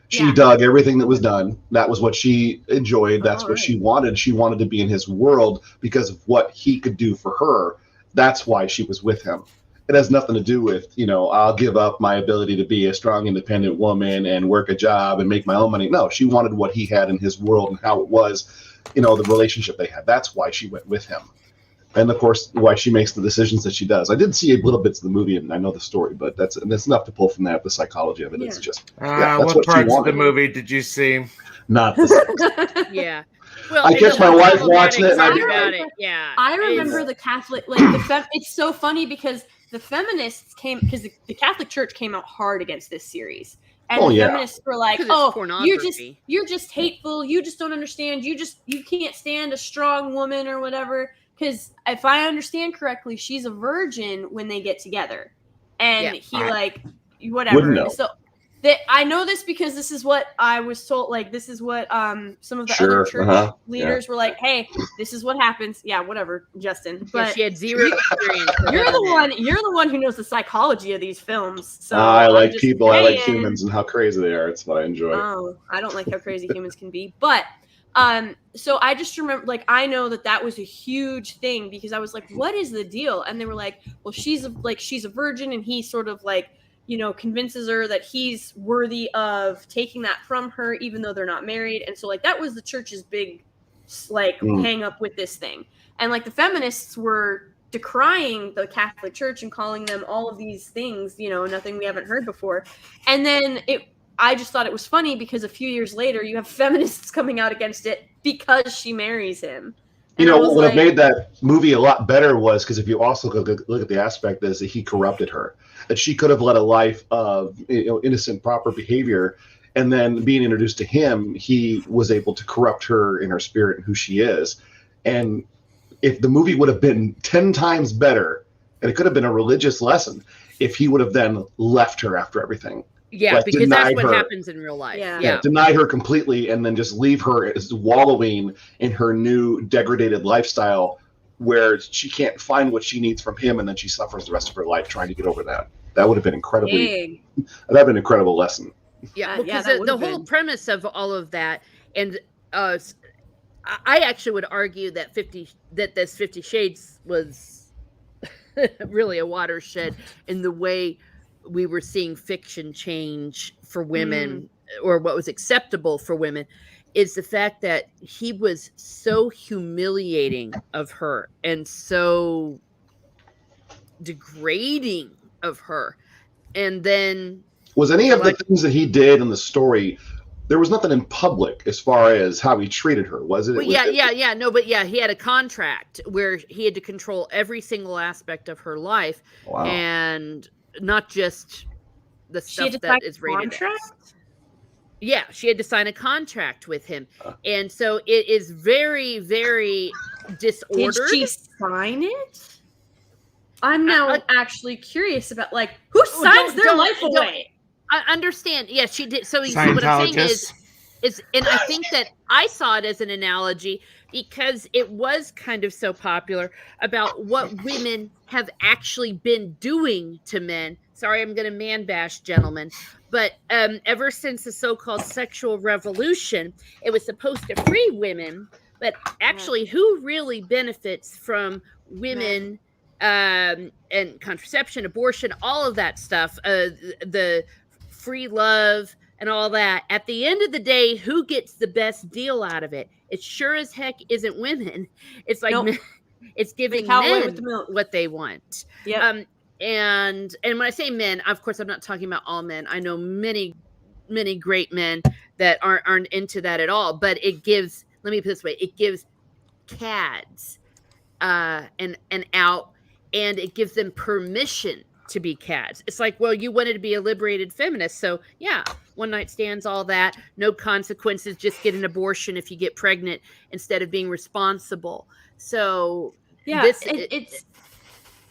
She dug everything that was done. That was what she enjoyed. That's what she wanted. She wanted to be in his world because of what he could do for her. That's why she was with him. It has nothing to do with, I'll give up my ability to be a strong, independent woman and work a job and make my own money. No, she wanted what he had in his world and how it was, the relationship they had. That's why she went with him. And, of course, why she makes the decisions that she does. I did see little bits of the movie, and I know the story, but that's enough to pull from that, the psychology of it. It's just, that's what parts of the movie did you see? not the sex. Yeah. Well, I and catch the my whole wife watching it, and problematic I side I about it. Yeah. I remember it's- the Catholic, like it's so funny because the feminists came, because the Catholic Church came out hard against this series, and Oh, the yeah. feminists were like, 'Cause it's "Oh, pornography. you're just hateful. You just don't understand. You can't stand a strong woman or whatever." Because if I understand correctly, she's a virgin when they get together, and Yeah. he I like wouldn't whatever. know. So I know this because this is what I was told. Like, this is what some of the Sure, other church yeah. leaders were like. Hey, this is what happens. Yeah, whatever, Justin. Yeah, But she had zero experience. with you're other the men. one. You're the one who knows the psychology of these films. So I I'm like just people. I like saying. humans and how crazy they are. It's what I enjoy. Oh, I don't like how crazy humans can be. But so I just remember, like, I know that was a huge thing because I was like, what is the deal? And they were like, well, she's a virgin, and he sort of like, convinces her that he's worthy of taking that from her, even though they're not married. And so like that was the church's big hang up with this thing. And like the feminists were decrying the Catholic Church and calling them all of these things, nothing we haven't heard before. And then I just thought it was funny because a few years later you have feminists coming out against it because she marries him. And What made that movie a lot better was because if you also look at the aspect is that he corrupted her, that she could have led a life of innocent, proper behavior, and then being introduced to him, he was able to corrupt her in her spirit and who she is. And if the movie would have been 10 times better, and it could have been a religious lesson, if he would have then left her after everything. Yeah, like, because that's what her. happens in real life. Yeah. Deny her completely and then just leave her as wallowing in her new degraded lifestyle where she can't find what she needs from him, and then she suffers the rest of her life trying to get over that. That would have been that'd have been an incredible lesson. Yeah, Yeah, because that the would've whole been. premise of all of that, and I actually would argue that this 50 Shades was really a watershed in the way we were seeing fiction change for women, or what was acceptable for women, is the fact that he was so humiliating of her and so degrading of her. And then Was any of the things that he did in the story, there was nothing in public as far as how he treated her, was it? Well, no, but yeah, he had a contract where he had to control every single aspect of her life. Wow. And not just the She had stuff to that sign is a rated contract? X. Yeah, she had to sign a contract with him. And so it is very, very disordered. Did she sign it? I'm now actually curious about who signs their life away. I understand. Yeah, she did. So what I'm saying is, and I think that I saw it as an analogy because it was kind of so popular about what women have actually been doing to men. Sorry, I'm going to man bash, gentlemen. But ever since the so-called sexual revolution, it was supposed to free women. But actually, who really benefits from women and contraception, abortion, all of that stuff, the free love and all that? At the end of the day, who gets the best deal out of it? It sure as heck isn't women. It's like men, it's giving men what they want. Yep. And when I say men, of course, I'm not talking about all men. I know many, many great men that aren't into that at all. But it gives, let me put it this way, it gives cads an out, and it gives them permission to be cads. It's like, well, you wanted to be a liberated feminist, so yeah, one night stands, all that, no consequences, just get an abortion if you get pregnant instead of being responsible. So yeah, it's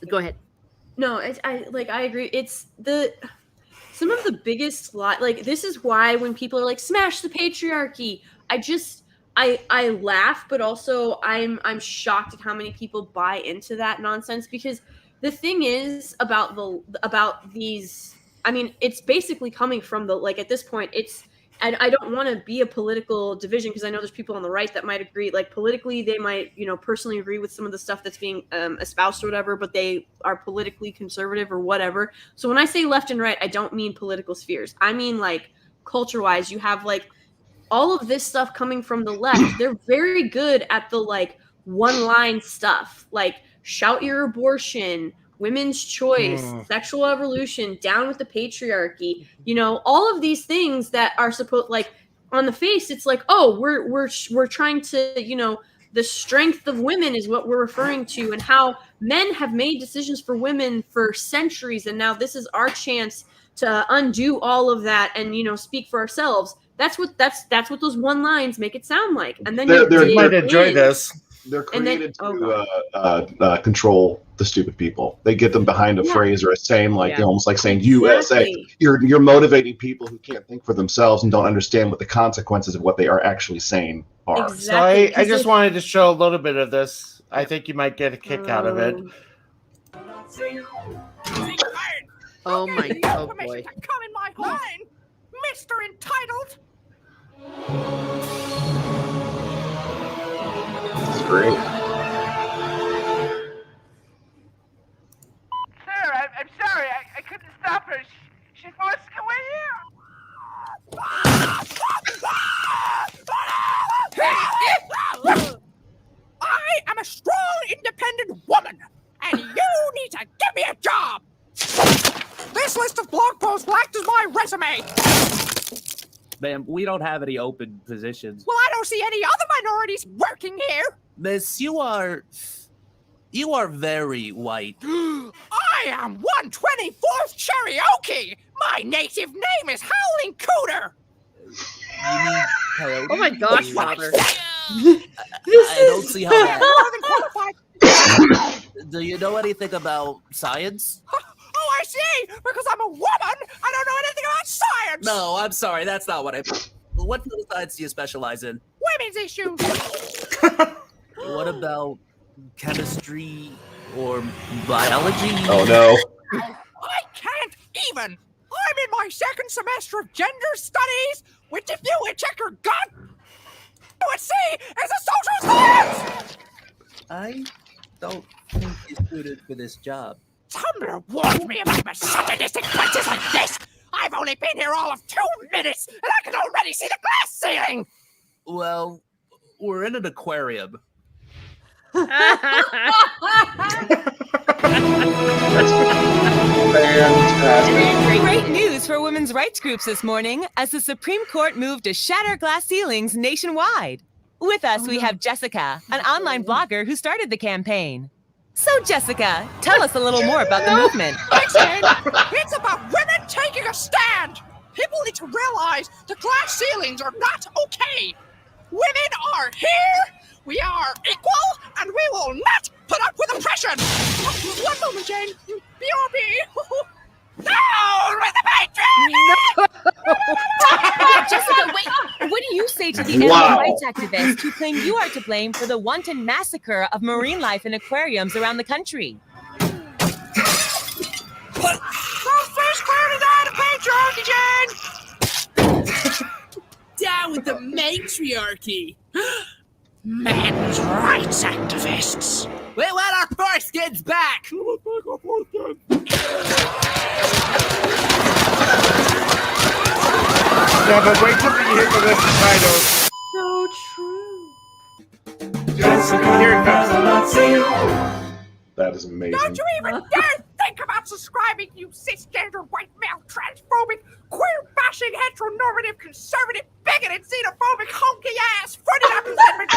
go ahead. No, I agree. It's some of the biggest this is why when people are like, smash the patriarchy, I laugh, but also I'm shocked at how many people buy into that nonsense, because the thing is about these, I mean, it's basically coming from at this point, I don't want to be a political division, because I know there's people on the right that might agree, politically they might, personally agree with some of the stuff that's being espoused or whatever, but they are politically conservative or whatever. So when I say left and right, I don't mean political spheres. I mean culture-wise, you have all of this stuff coming from the left. They're very good at the one-line stuff, shout your abortion, women's choice, sexual evolution, down with the patriarchy, all of these things that are supposed, on the face, it's like, oh, we're trying to, the strength of women is what we're referring to, and how men have made decisions for women for centuries, and now this is our chance to undo all of that and speak for ourselves. That's what those one lines make it sound like. And then you might enjoy this. They're created to control the stupid people. They get them behind a phrase or a saying, almost like saying USA. You're motivating people who can't think for themselves and don't understand what the consequences of what they are actually saying are. Exactly. So I just wanted to show a little bit of this. I think you might get a kick out of it. Oh my God, boy. Come in my line, Mr. Entitled. It's great. Sir, I'm sorry. I couldn't stop her. She forced her way here. I am a strong, independent woman, and you need to give me a job. This list of blog posts will act as my resume. Ma'am, we don't have any open positions. Well, I don't see any other minorities working here. Miss, you are very white. I am 124th Cherokee. My native name is Howling Cooter. You mean coyote? Oh my gosh, Father. I don't see how that... More than qualified. Do you know anything about science? Oh, I see! Because I'm a woman, I don't know anything about science! No, I'm sorry, that's not what I... What field of science do you specialize in? Women's issues! What about chemistry or biology? Oh, no. I can't even! I'm in my second semester of gender studies, which if you would check your gut, you would see is a social science! I don't think you're suited for this job. Tumblr warned me about misogynistic places like this! I've only been here all of 2 minutes, and I can already see the glass ceiling! Well, we're in an aquarium. Fantastic. Great news for women's rights groups this morning as the Supreme Court moved to shatter glass ceilings nationwide. With us, we have Jessica, an online blogger who started the campaign. So, Jessica, tell us a little more about the movement. Listen, it's about women taking a stand! People need to realize the glass ceilings are not okay! Women are here! We are equal, and we will not put up with oppression! One moment, Jane. B.O.B. Down with the patron! Jessica, wait. What do you say to the animal rights activists who claim you are to blame for the wanton massacre of marine life in aquariums around the country? First clear to die to patriarchy, Jane! Down with the matriarchy! Men's rights activists! We want our foreskins back! Yeah, but wait till you hear the list of titles. So true. Jessica, here it comes. That is amazing. Don't you even dare think about subscribing, you cisgender, white male, transphobic, queer-bashing, heteronormative, conservative, bigoted, xenophobic, honky-ass, fronted represented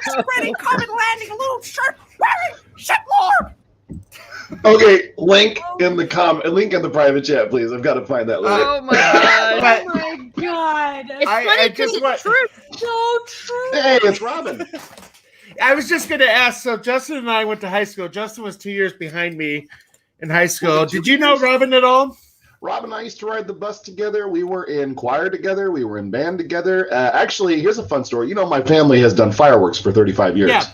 spreading, common landing, lube shirt, wearing shitlord! Okay, link in the private chat, please. I've got to find that later. Oh my God. Oh my God. It's funny because it's true. So true. Hey, it's Robin. I was just going to ask. So Justin and I went to high school. Justin was 2 years behind me in high school. Did you know Robin at all? Robin and I used to ride the bus together. We were in choir together. We were in band together. Actually, here's a fun story. You know, my family has done fireworks for 35 years. Yeah.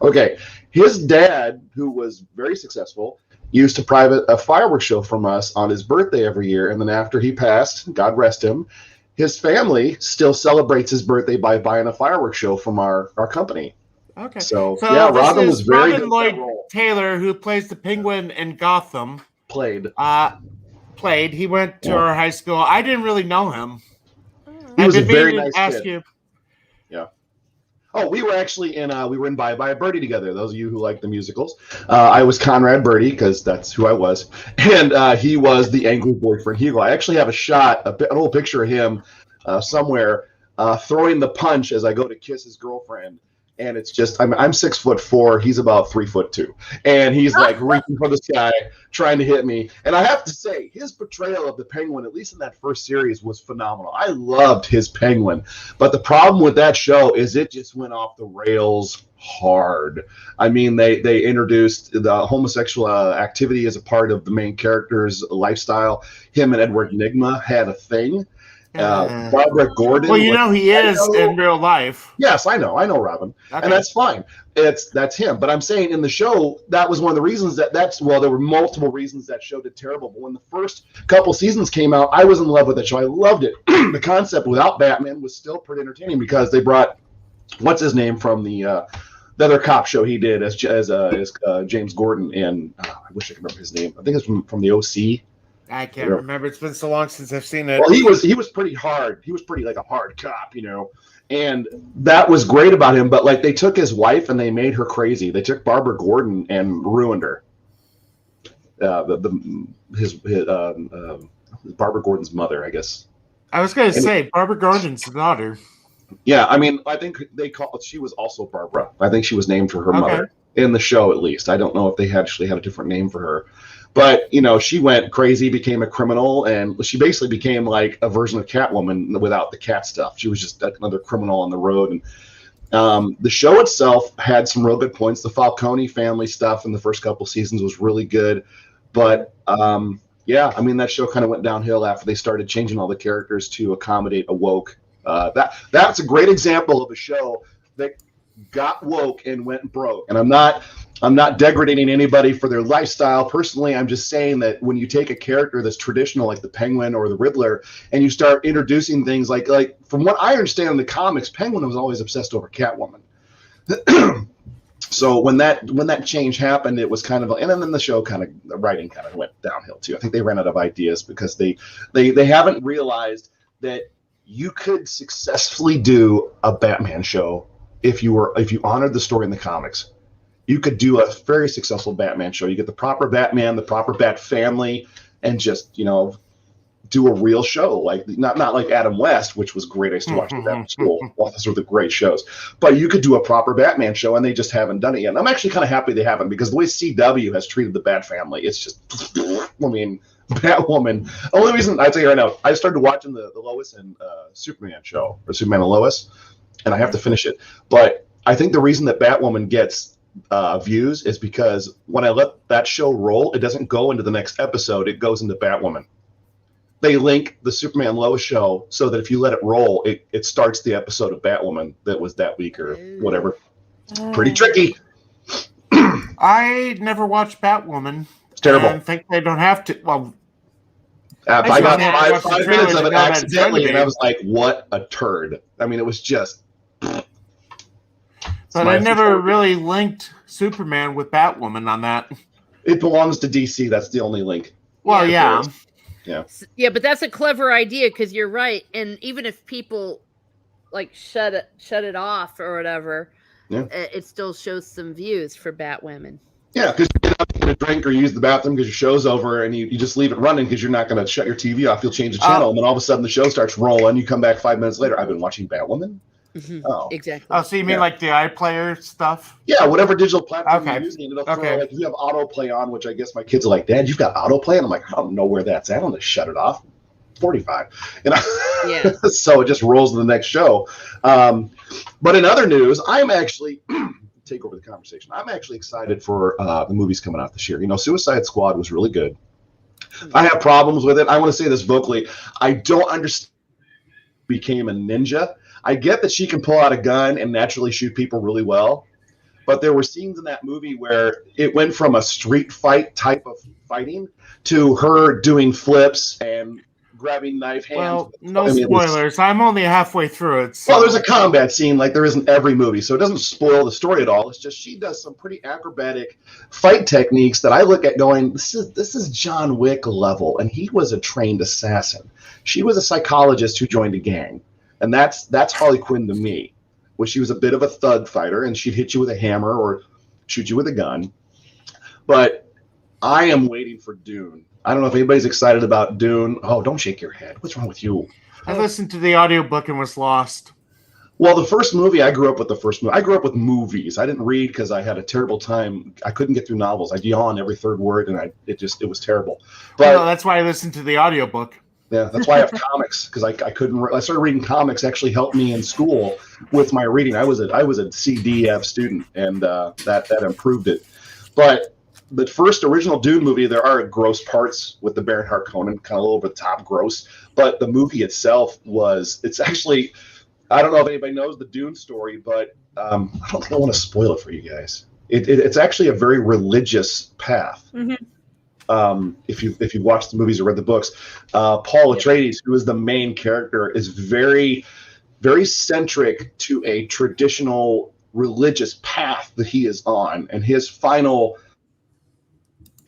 Okay. His dad, who was very successful, used to private a fireworks show from us on his birthday every year. And then after he passed, God rest him, his family still celebrates his birthday by buying a fireworks show from our company. Okay. So yeah, Robin was very Robin good. Lloyd Taylor, who plays the Penguin in Gotham. Played. He went to our high school. I didn't really know him. He was a very meaning nice to ask kid. you. Yeah. Oh, we were actually in Bye Bye Birdie together. Those of you who like the musicals. I was Conrad Birdie because that's who I was, and he was the angry boyfriend Hugo. I actually have a shot, an old picture of him somewhere, throwing the punch as I go to kiss his girlfriend. And it's just, I'm 6'4", he's about 3'2", and he's like reaching for the sky, trying to hit me. And I have to say, his portrayal of the Penguin, at least in that first series, was phenomenal. I loved his Penguin, but the problem with that show is it just went off the rails hard. I mean, they introduced the homosexual activity as a part of the main character's lifestyle. Him and Edward Nygma had a thing. Barbara Gordon. Well, he is in real life. Yes, I know, Robin, and that's fine. That's him. But I'm saying in the show that was one of the reasons there were multiple reasons that show did terrible. But when the first couple seasons came out, I was in love with the show. I loved it. The concept without Batman was still pretty entertaining because they brought what's his name from the other cop show he did as James Gordon in. I wish I could remember his name. I think it's from the OC. I can't remember. It's been so long since I've seen it. Well, he was pretty hard. He was pretty like a hard cop, and that was great about him. But like they took his wife and they made her crazy. They took Barbara Gordon and ruined her. His Barbara Gordon's mother, I guess. I was going to say Barbara Gordon's daughter. Yeah, I mean, I think she was also Barbara. I think she was named for her mother in the show, at least. I don't know if they actually had a different name for her. But, she went crazy, became a criminal, and she basically became like a version of Catwoman without the cat stuff. She was just another criminal on the road. And the show itself had some real good points. The Falcone family stuff in the first couple seasons was really good. But, that show kind of went downhill after they started changing all the characters to accommodate a woke. That's a great example of a show that got woke and went broke. And I'm not degrading anybody for their lifestyle. Personally, I'm just saying that when you take a character that's traditional, like the Penguin or the Riddler, and you start introducing things like from what I understand in the comics, Penguin was always obsessed over Catwoman. So when that change happened, it was kind of, and then the show the writing kind of went downhill too. I think they ran out of ideas because they haven't realized that you could successfully do a Batman show if you honored the story in the comics. You could do a very successful Batman show. You get the proper Batman, the proper Bat family, and just do a real show, like not like Adam West, which was great. I used to watch that in school. Well, those were the great shows. But you could do a proper Batman show, and they just haven't done it yet. And I'm actually kind of happy they haven't, because the way CW has treated the Bat family, it's just, I mean, Batwoman. Only reason I tell you right now, I started watching the Lois and Superman show, or Superman and Lois, and I have to finish it. But I think the reason that Batwoman gets views is because when I let that show roll, it doesn't go into the next episode, it goes into Batwoman. They link the Superman Lois show so that if you let it roll, it starts the episode of Batwoman that was that week or whatever. Pretty tricky. I never watched Batwoman. It's terrible. I think they don't have to. Well, I got 5 minutes of it accidentally, and I was like, what a turd. I mean, it was just... But I never really linked Superman with Batwoman on that. It belongs to DC. That's the only link. Well, yeah. Yeah, but that's a clever idea, because you're right. And even if people like shut it off or whatever, it still shows some views for Batwomen. Yeah, because you get up, get a drink, or you use the bathroom because your show's over, and you just leave it running because you're not going to shut your TV off. You'll change the channel, and then all of a sudden the show starts rolling. You come back 5 minutes later. I've been watching Batwoman. Mm-hmm. Oh, exactly. Oh, so you mean like the iPlayer stuff? Yeah, whatever digital platform you're using, it'll throw, Okay. like, you have autoplay on, which I guess my kids are like, Dad, you've got autoplay? And I'm like, I don't know where that's at. I'm going to shut it off. 45. Yeah. So it just rolls to the next show. But in other news, I'm actually take over the conversation. I'm actually excited for the movies coming out this year. Suicide Squad was really good. I have problems with it. I want to say this vocally. I don't understand. Became a ninja. I get that she can pull out a gun and naturally shoot people really well, but there were scenes in that movie where it went from a street fight type of fighting to her doing flips and grabbing knife hands. Well, no spoilers. I'm only halfway through it. So. Well, there's a combat scene like there is in every movie, so it doesn't spoil the story at all. It's just she does some pretty acrobatic fight techniques that I look at going, this is John Wick level, and he was a trained assassin. She was a psychologist who joined a gang. And that's Harley Quinn to me, where she was a bit of a thug fighter, and she'd hit you with a hammer or shoot you with a gun. But I am waiting for Dune. I don't know if anybody's excited about Dune. Oh, don't shake your head. What's wrong with you? I listened to the audiobook and was lost. Well, the first movie, I grew up with the first movie. I grew up with movies. I didn't read because I had a terrible time. I couldn't get through novels. I'd yawn every third word, and it was terrible. But no, that's why I listened to the audiobook. Yeah, that's why I have comics, because I couldn't. I started reading comics. Actually, helped me in school with my reading. I was a CDF student, and that improved it. But the first original Dune movie, there are gross parts with the Baron Harkonnen, kind of over the top gross. But the movie itself it's actually, I don't know if anybody knows the Dune story, but I don't think I want to spoil it for you guys. It's actually a very religious path. Mm-hmm. If you watched the movies or read the books, Paul Atreides, who is the main character, is very, very centric to a traditional religious path that he is on, and his final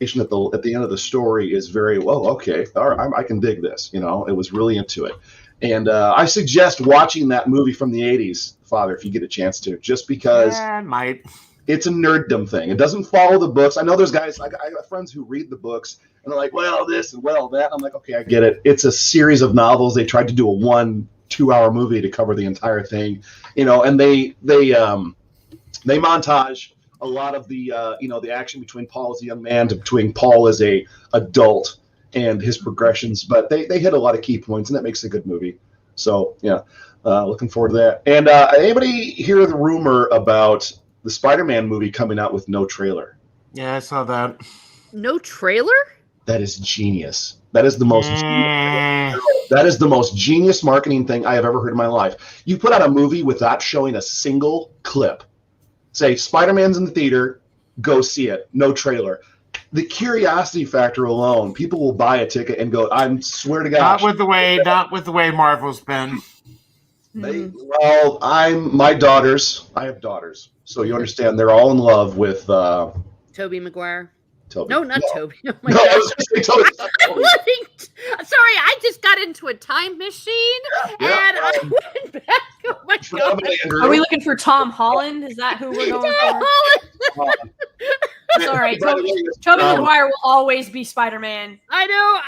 at the end of the story is very okay. All right, I can dig this. It was really into it, and I suggest watching that movie from the '80s, Father, if you get a chance to, just because. Might. It's a nerdom thing. It doesn't follow the books. I know there's guys, I got friends who read the books and they're like, well, this and well, that. I'm like, okay, I get it. It's a series of novels. They tried to do a 1-2 hour movie to cover the entire thing, and they montage a lot of the, the action between Paul as a young man to between Paul as a adult and his progressions. But they hit a lot of key points, and that makes a good movie. So, yeah, looking forward to that. And anybody hear the rumor about the Spider-Man movie coming out with no trailer? Yeah, I saw that. No trailer? That is genius. That is the most genius marketing thing I have ever heard in my life. You put out a movie without showing a single clip. Say Spider-Man's in the theater, go see it. No trailer. The curiosity factor alone, people will buy a ticket and go, I swear to God. Not with the way Marvel's been. I have daughters. So you understand, they're all in love with Tobey Maguire. Toby. No, not Toby. Oh my No, God. I was going to say Toby. Sorry, I just got into a time machine and I went back. Oh my God. Are we looking for Tom Holland? Is that who we're going Tom for? Holland. Sorry, Tobey Maguire will always be Spider-Man. I know.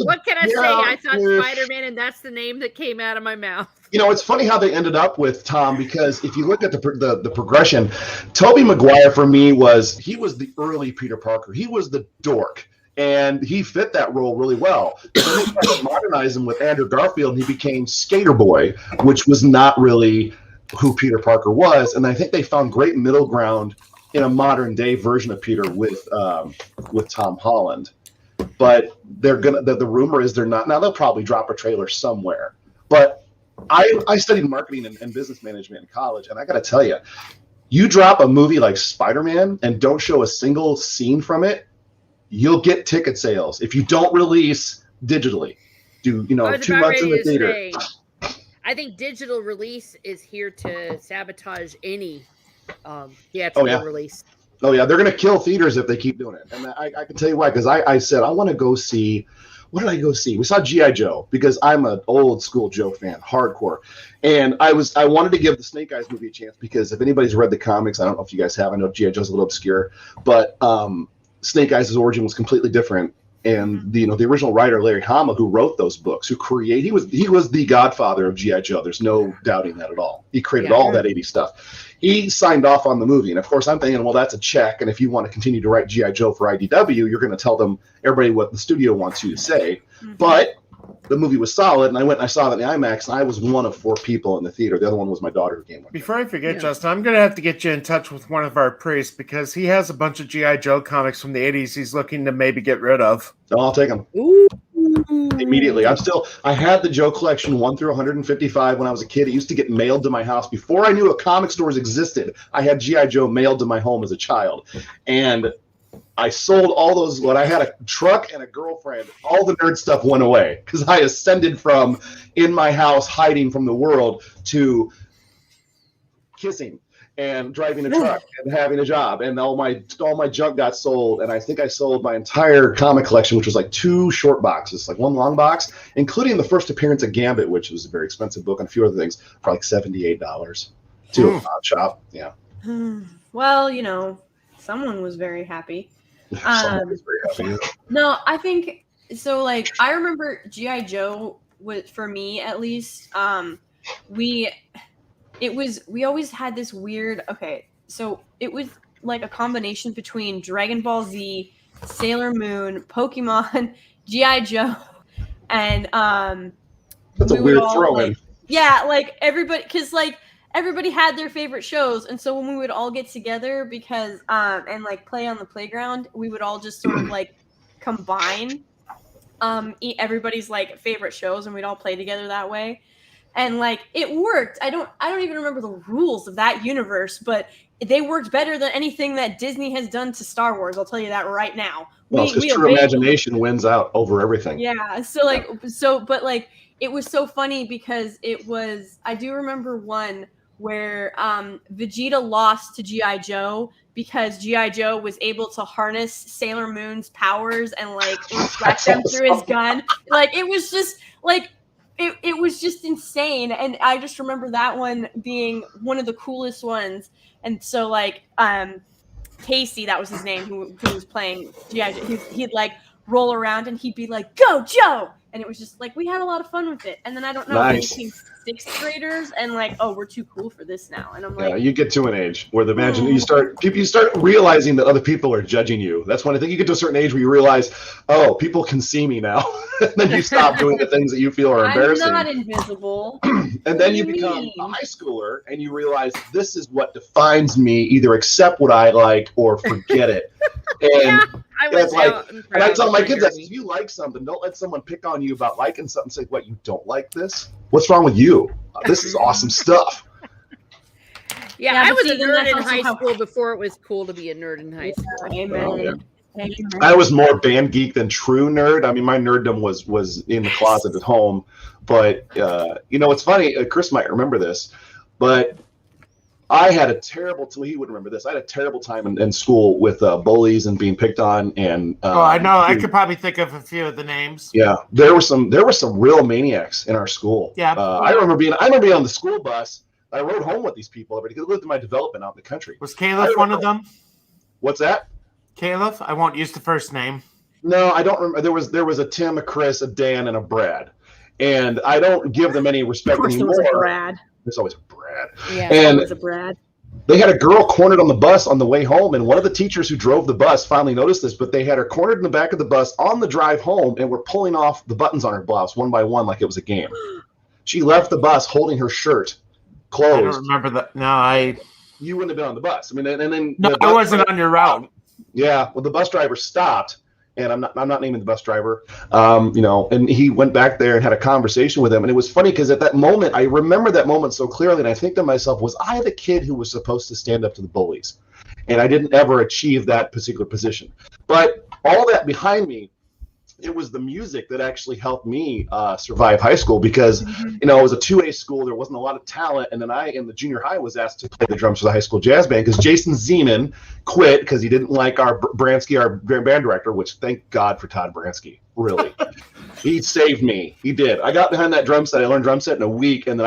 What can I say? I thought Spider-Man, and that's the name that came out of my mouth. It's funny how they ended up with Tom, because if you look at the progression, Tobey Maguire for me was the early Peter Parker. He was the dork, and he fit that role really well. But then they tried to modernize him with Andrew Garfield, and he became Skater Boy, which was not really who Peter Parker was. And I think they found great middle ground in a modern day version of Peter with Tom Holland. But the rumor is they're not. Now they'll probably drop a trailer somewhere. But I studied marketing and business management in college, and I got to tell you, you drop a movie like Spider-Man and don't show a single scene from it, you'll get ticket sales. If you don't release digitally, 2 months in the theater. I think digital release is here to sabotage any theatrical release. Oh yeah, they're going to kill theaters if they keep doing it. And I can tell you why, because I said I want to go see. What did I go see? We saw G.I. Joe, because I'm an old school Joe fan, hardcore. And I wanted to give the Snake Eyes movie a chance, because if anybody's read the comics, I don't know if you guys have, I know G.I. Joe's a little obscure, but Snake Eyes' origin was completely different. And the original writer, Larry Hama, who wrote those books, he was the godfather of G.I. Joe. There's no doubting that at all. He created all that 80s stuff. He signed off on the movie. And of course, I'm thinking, well, that's a check. And if you want to continue to write G.I. Joe for IDW, you're going to tell everybody what the studio wants you to say. Mm-hmm. But the movie was solid, and I went and I saw it in the IMAX, and I was one of 4 people in the theater. The other one was my daughter who came with me. Before I forget, Justin, I'm going to have to get you in touch with one of our priests, because he has a bunch of G.I. Joe comics from the 80s he's looking to maybe get rid of. So I'll take them. Immediately. I had the Joe collection 1 through 155 when I was a kid. It used to get mailed to my house. Before I knew comic stores existed, I had G.I. Joe mailed to my home as a child. And I sold all those. When I had a truck and a girlfriend, all the nerd stuff went away, because I ascended from in my house hiding from the world to kissing and driving a truck and having a job, and all my junk got sold. And I think I sold my entire comic collection, which was like 2 short boxes, like 1 long box, including the first appearance of Gambit, which was a very expensive book, and a few other things, for like $78 to a pawn shop. Yeah. Well, someone was very happy. Someone was very happy. No, I think so. Like, I remember G.I. Joe was for me at least. We always had this weird. Okay, so it was like a combination between Dragon Ball Z, Sailor Moon, Pokemon, GI Joe, and That's a weird throw-in. Yeah, like everybody, because like everybody had their favorite shows, and so when we would all get together because and like play on the playground, we would all just sort of like combine everybody's like favorite shows, and we'd all play together that way. And like it worked. I don't even remember the rules of that universe, but they worked better than anything that Disney has done to Star Wars. I'll tell you that right now. Well, it's because true imagination wins out over everything. Yeah. But like it was so funny because I do remember one where Vegeta lost to G.I. Joe because G.I. Joe was able to harness Sailor Moon's powers and like reflect them through his gun. Like it was just like it was just insane. And I just remember that one being one of the coolest ones. And so like Casey, that was his name, who was playing G.I. Joe, he'd like roll around and he'd be like, "Go, Joe!" And it was just like we had a lot of fun with it. And then I don't know, they became sixth graders and like, oh, we're too cool for this now. And I'm like, yeah, you get to an age where you start realizing that other people are judging you. That's when I think you get to a certain age where you realize, oh, people can see me now. And then you stop doing the things that you feel are embarrassing. I'm not invisible. And then you become a high schooler and you realize this is what defines me. Either accept what I like or forget it. And I tell my kids that if you like something, don't let someone pick on you about liking something. Say, what, you don't like this? What's wrong with you? This is awesome stuff. Yeah, I was a nerd in high school before it was cool to be a nerd in high school. Amen. Oh, yeah. I was more band geek than true nerd. I mean, my nerddom was in the closet at home. But, it's funny. Chris might remember this. But I had a terrible he would remember this. I had a terrible time in school with bullies and being picked on. And I know. I could probably think of a few of the names. Yeah, there were some real maniacs in our school. Yeah, I remember being on the school bus. I rode home with these people because I lived in my development out in the country. Was Caleb one of them? What's that? Caleb? I won't use the first name. No, I don't remember. There was a Tim, a Chris, a Dan, and a Brad, and I don't give them any respect anymore. There was a Brad. There's always a Brad. Yeah, and always a Brad. They had a girl cornered on the bus on the way home, and one of the teachers who drove the bus finally noticed this, but they had her cornered in the back of the bus on the drive home and were pulling off the buttons on her blouse one by one like it was a game. She left the bus holding her shirt closed. I don't remember that. No, You wouldn't have been on the bus. I mean, and then no, I wasn't on your route. Yeah, well, the bus driver stopped, and I'm not naming the bus driver. And he went back there and had a conversation with him, and it was funny because at that moment, I remember that moment so clearly, and I think to myself, was I the kid who was supposed to stand up to the bullies? And I didn't ever achieve that particular position. But all that behind me, it was the music that actually helped me survive high school because, it was a 2A school. There wasn't a lot of talent. And then I, in the junior high, was asked to play the drums for the high school jazz band because Jason Zeman quit because he didn't like our Bransky, our band director, which thank God for Todd Bransky, really. He saved me. He did. I got behind that drum set. I learned drum set in a week, and then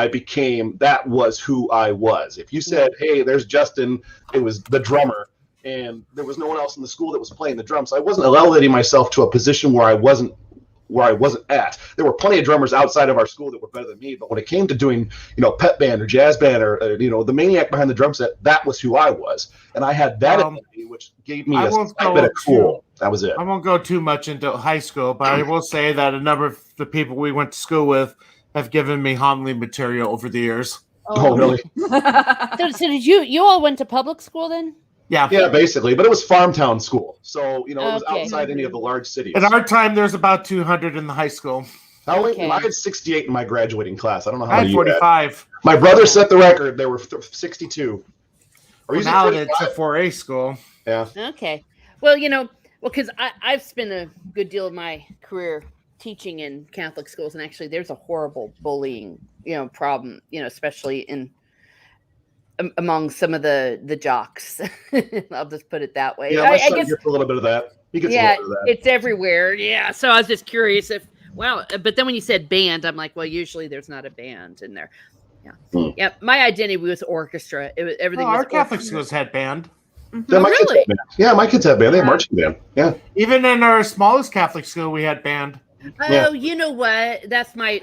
that was who I was. If you said, hey, there's Justin, it was the drummer. And there was no one else in the school that was playing the drums. So I wasn't elevating myself to a position where I wasn't at. There were plenty of drummers outside of our school that were better than me. But when it came to doing, pep band or jazz band or the maniac behind the drum set, that was who I was. And I had that ability, which gave me a bit of cool. That was it. I won't go too much into high school, but I will say that a number of the people we went to school with have given me homily material over the years. Oh really? So did you all went to public school then? Yeah, basically, but it was farm town school, so it was outside any of the large cities. At our time, there's about 200 in the high school. I had 68 in my graduating class. I don't know how I many had 45. My brother set the record. There were 62. Now it's a 4A school. Yeah. Okay. Well, because I've spent a good deal of my career teaching in Catholic schools, and actually, there's a horrible bullying, problem, especially among some of the jocks. I'll just put it that way. Yeah, I guess a little bit of that. It's everywhere. Yeah. So I was just curious but then when you said band, I'm like, well, usually there's not a band in there. Yeah. Yeah. My identity was orchestra. It was everything. Our Catholic schools had band. Yeah, my kids had band. Yeah, my kids had band. They had marching band. Yeah. Even in our smallest Catholic school, we had band. Oh, you know what? That's my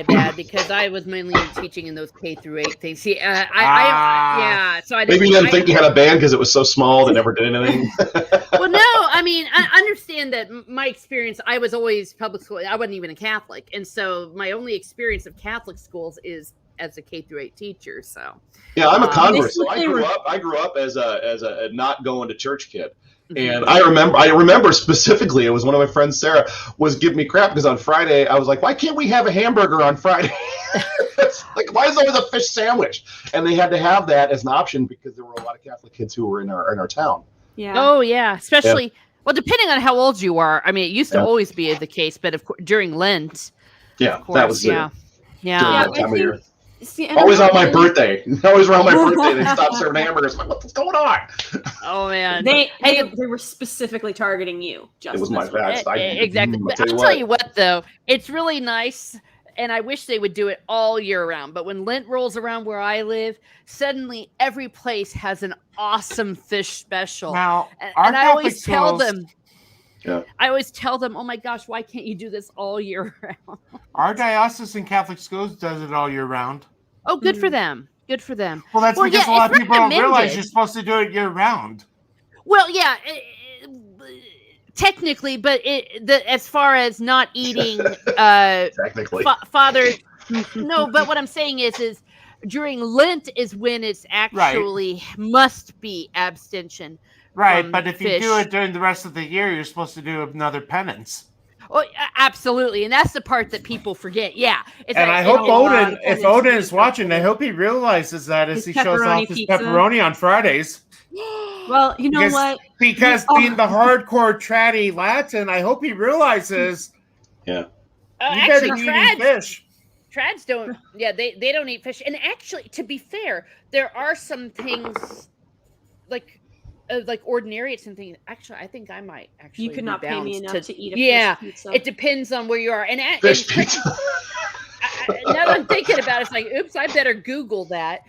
bad because I was mainly teaching in those K through 8 things. See, yeah. So I didn't. Maybe you didn't think you had a band because it was so small that never did anything. Well, no, I mean, I understand that my experience. I was always public school. I wasn't even a Catholic, and so my only experience of Catholic schools is as a K through 8 teacher. So yeah, I'm a convert. So I grew up as a not going to church kid. And I remember specifically, it was one of my friends, Sarah, was giving me crap because on Friday I was like, why can't we have a hamburger on Friday? Like, why is there always a fish sandwich? And they had to have that as an option because there were a lot of Catholic kids who were in our town. Yeah. Oh yeah, especially well, depending on how old you are. I mean, it used to always be the case, but of course during Lent. Yeah, of course, that was yeah. That time of year. Always on my birthday. Always around my birthday, they stopped serving hamburgers. I'm like, what's going on? Oh man, they were specifically targeting you. Justin. It was my bad. Exactly. But I'll tell you what, though, it's really nice, and I wish they would do it all year round. But when Lent rolls around where I live, suddenly every place has an awesome fish special. Now, and I always tell schools- them. Yeah. I always tell them, oh my gosh, why can't you do this all year round? Our diocesan Catholic schools does it all year round. Oh, good for them. Good for them. Well, that's because a lot of people don't realize you're supposed to do it year round. Well, yeah, technically, but as far as not eating, technically, Father, no. But what I'm saying is during Lent is when it's actually must be abstention. Right, but if you do it during the rest of the year, you're supposed to do another penance. Oh, absolutely, and that's the part that people forget. Yeah, and I hope Odin, if Odin is watching, I hope he realizes that as he shows off his pepperoni on Fridays. Well, you know what? Because being the hardcore tratty Latin, I hope he realizes. Yeah. Actually, trads don't. Yeah, they don't eat fish. And actually, to be fair, there are some things like ordinary something. Actually, I think I might actually. You could not pay me enough to eat a fish pizza. It depends on where you are. And fish pizza. Now that I'm thinking about it, it's like, oops, I better Google that.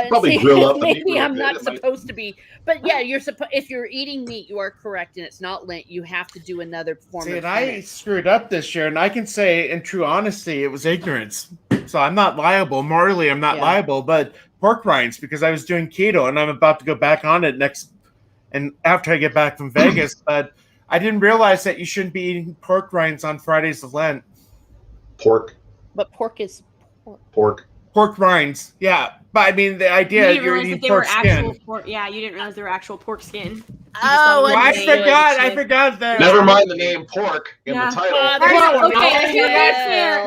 Probably grill up. Maybe I'm not supposed to be, but yeah, you're supposed. If you're eating meat, you are correct, and it's not Lent. You have to do another form. See, and I screwed up this year, and I can say, in true honesty, it was ignorance. So I'm not liable morally. I'm not liable, but pork rinds because I was doing keto, and I'm about to go back on it next. And after I get back from Vegas, but I didn't realize that you shouldn't be eating pork rinds on Fridays of Lent. Pork. But pork is pork. Pork rinds, yeah. But I mean, the idea you're eating pork skin. Yeah, you didn't realize they were actual pork skin. Oh, I forgot that. Never mind the name pork in the title.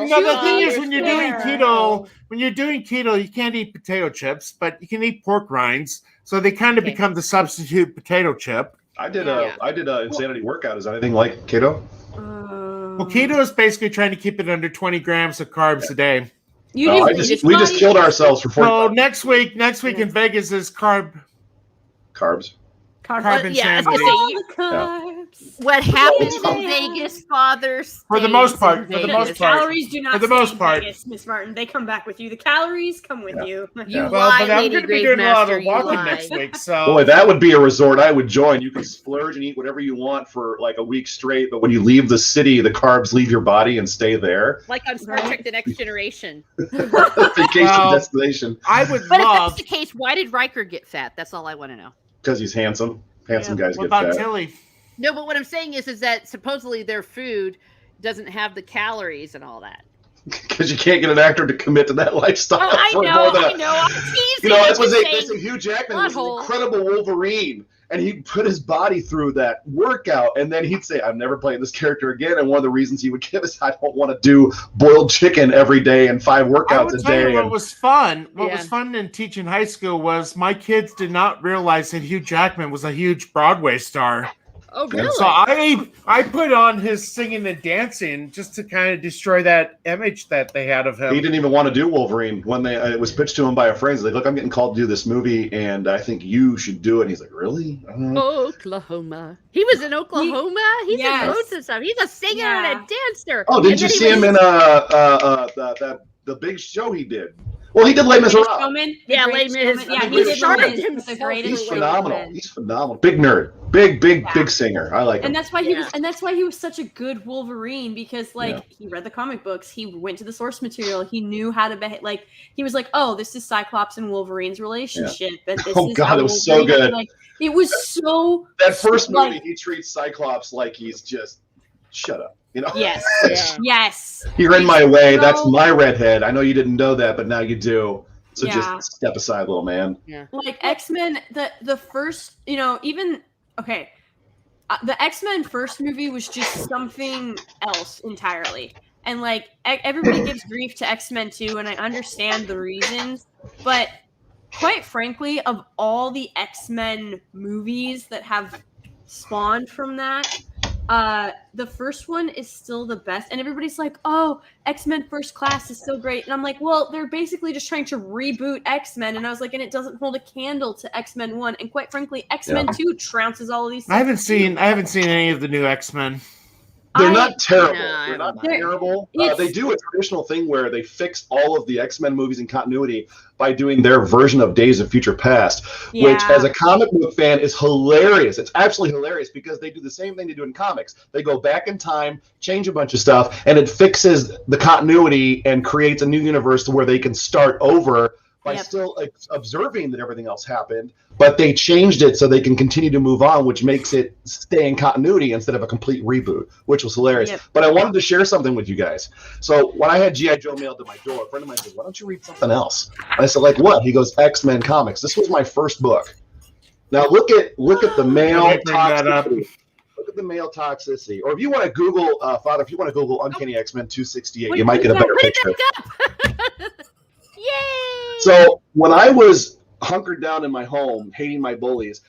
The thing is, when you're doing keto, you can't eat potato chips, but you can eat pork rinds. So they kind of become the substitute potato chip. I did a insanity workout. Is that anything like keto? Well, keto is basically trying to keep it under 20 grams of carbs a day. We just killed ourselves for 40. So next week in Vegas is carbs. Carb insanity. What happens in Vegas, fathers? For the most part. Calories do not. For the most part, Vegas, Miss Martin, they come back with you. The calories come with you. You well, but I'm going to be doing a lot of walking next week. So, boy, that would be a resort I would join. You can splurge and eat whatever you want for like a week straight, but when you leave the city, the carbs leave your body and stay there. Like on Star Trek: The Next Generation. Vacation destination. I would But love. if that's the case, why did Riker get fat? That's all I want to know. Because he's handsome. Handsome guys what get about fat. Tilly? No, but what I'm saying is that supposedly their food doesn't have the calories and all that. Because you can't get an actor to commit to that lifestyle. Oh, I know. I'm teasing. That's what they say. Hugh Jackman was an incredible Wolverine, and he put his body through that workout, and then he'd say, "I'm never playing this character again." And one of the reasons he would give is, "I don't want to do boiled chicken every day and 5 workouts a day." What was fun in teaching high school was my kids did not realize that Hugh Jackman was a huge Broadway star. Oh, really? And so I put on his singing and dancing just to kind of destroy that image that they had of him. He didn't even want to do Wolverine when it was pitched to him by a friend. He's like, "Look, I'm getting called to do this movie, and I think you should do it." And he's like, "Really?" Oklahoma. He was in Oklahoma. He's in loads of stuff. He's a singer and a dancer. Oh, didn't you see him in the big show he did? Well, he did Les Greatest Miserables. Showman. Yeah, Greatest Les Mis. Showman. Yeah, I mean, he he did started Les Mis, himself the Greatest He's for phenomenal. Showman. He's phenomenal. Big nerd. Big singer. I like him. And that's why he Yeah. was, and that's why he was such a good Wolverine, because like Yeah. he read the comic books, he went to the source material, he knew how to behave. Like he was like, oh, this is Cyclops and Wolverine's relationship, and this Oh is God, how it was so Wolverine- good. Like it was so That first movie, like, he treats Cyclops like he's just shut up. You know? yes, Yeah. yes. You're in my way. So- That's my redhead. I know you didn't know that, but now you do. So Yeah. just step aside, little man. Yeah. Like X-Men, the first, even okay, the X-Men first movie was just something else entirely. And like everybody gives grief to X-Men 2, and I understand the reasons, but quite frankly, of all the X-Men movies that have spawned from that, the first one is still the best. And everybody's like, oh, X-Men First Class is so great. And I'm like, well, they're basically just trying to reboot X-Men. And I was like, and it doesn't hold a candle to X-Men 1. And quite frankly, X-Men 2 trounces all of these I haven't seen any of the new X-Men. They're not terrible. No, They're not They're- terrible. it's- They do a traditional thing where they fix all of the X-Men movies in continuity by doing their version of Days of Future Past, which, as a comic book fan, is hilarious. It's absolutely hilarious because they do the same thing they do in comics. They go back in time, change a bunch of stuff, and it fixes the continuity and creates a new universe to where they can start over by still observing that everything else happened, but they changed it so they can continue to move on, which makes it stay in continuity instead of a complete reboot, which was hilarious. Yep. But I wanted to share something with you guys. So when I had G.I. Joe mailed to my door, a friend of mine said, why don't you read something else? And I said, like what? He goes, X-Men Comics. This was my first book. Now look at the male Let me bring that up. toxicity. Look at the male toxicity. Or if you want to Google, Father, if you want to Google Uncanny X-Men 268, you might get a better picture. Yay! So when I was hunkered down in my home, hating my bullies,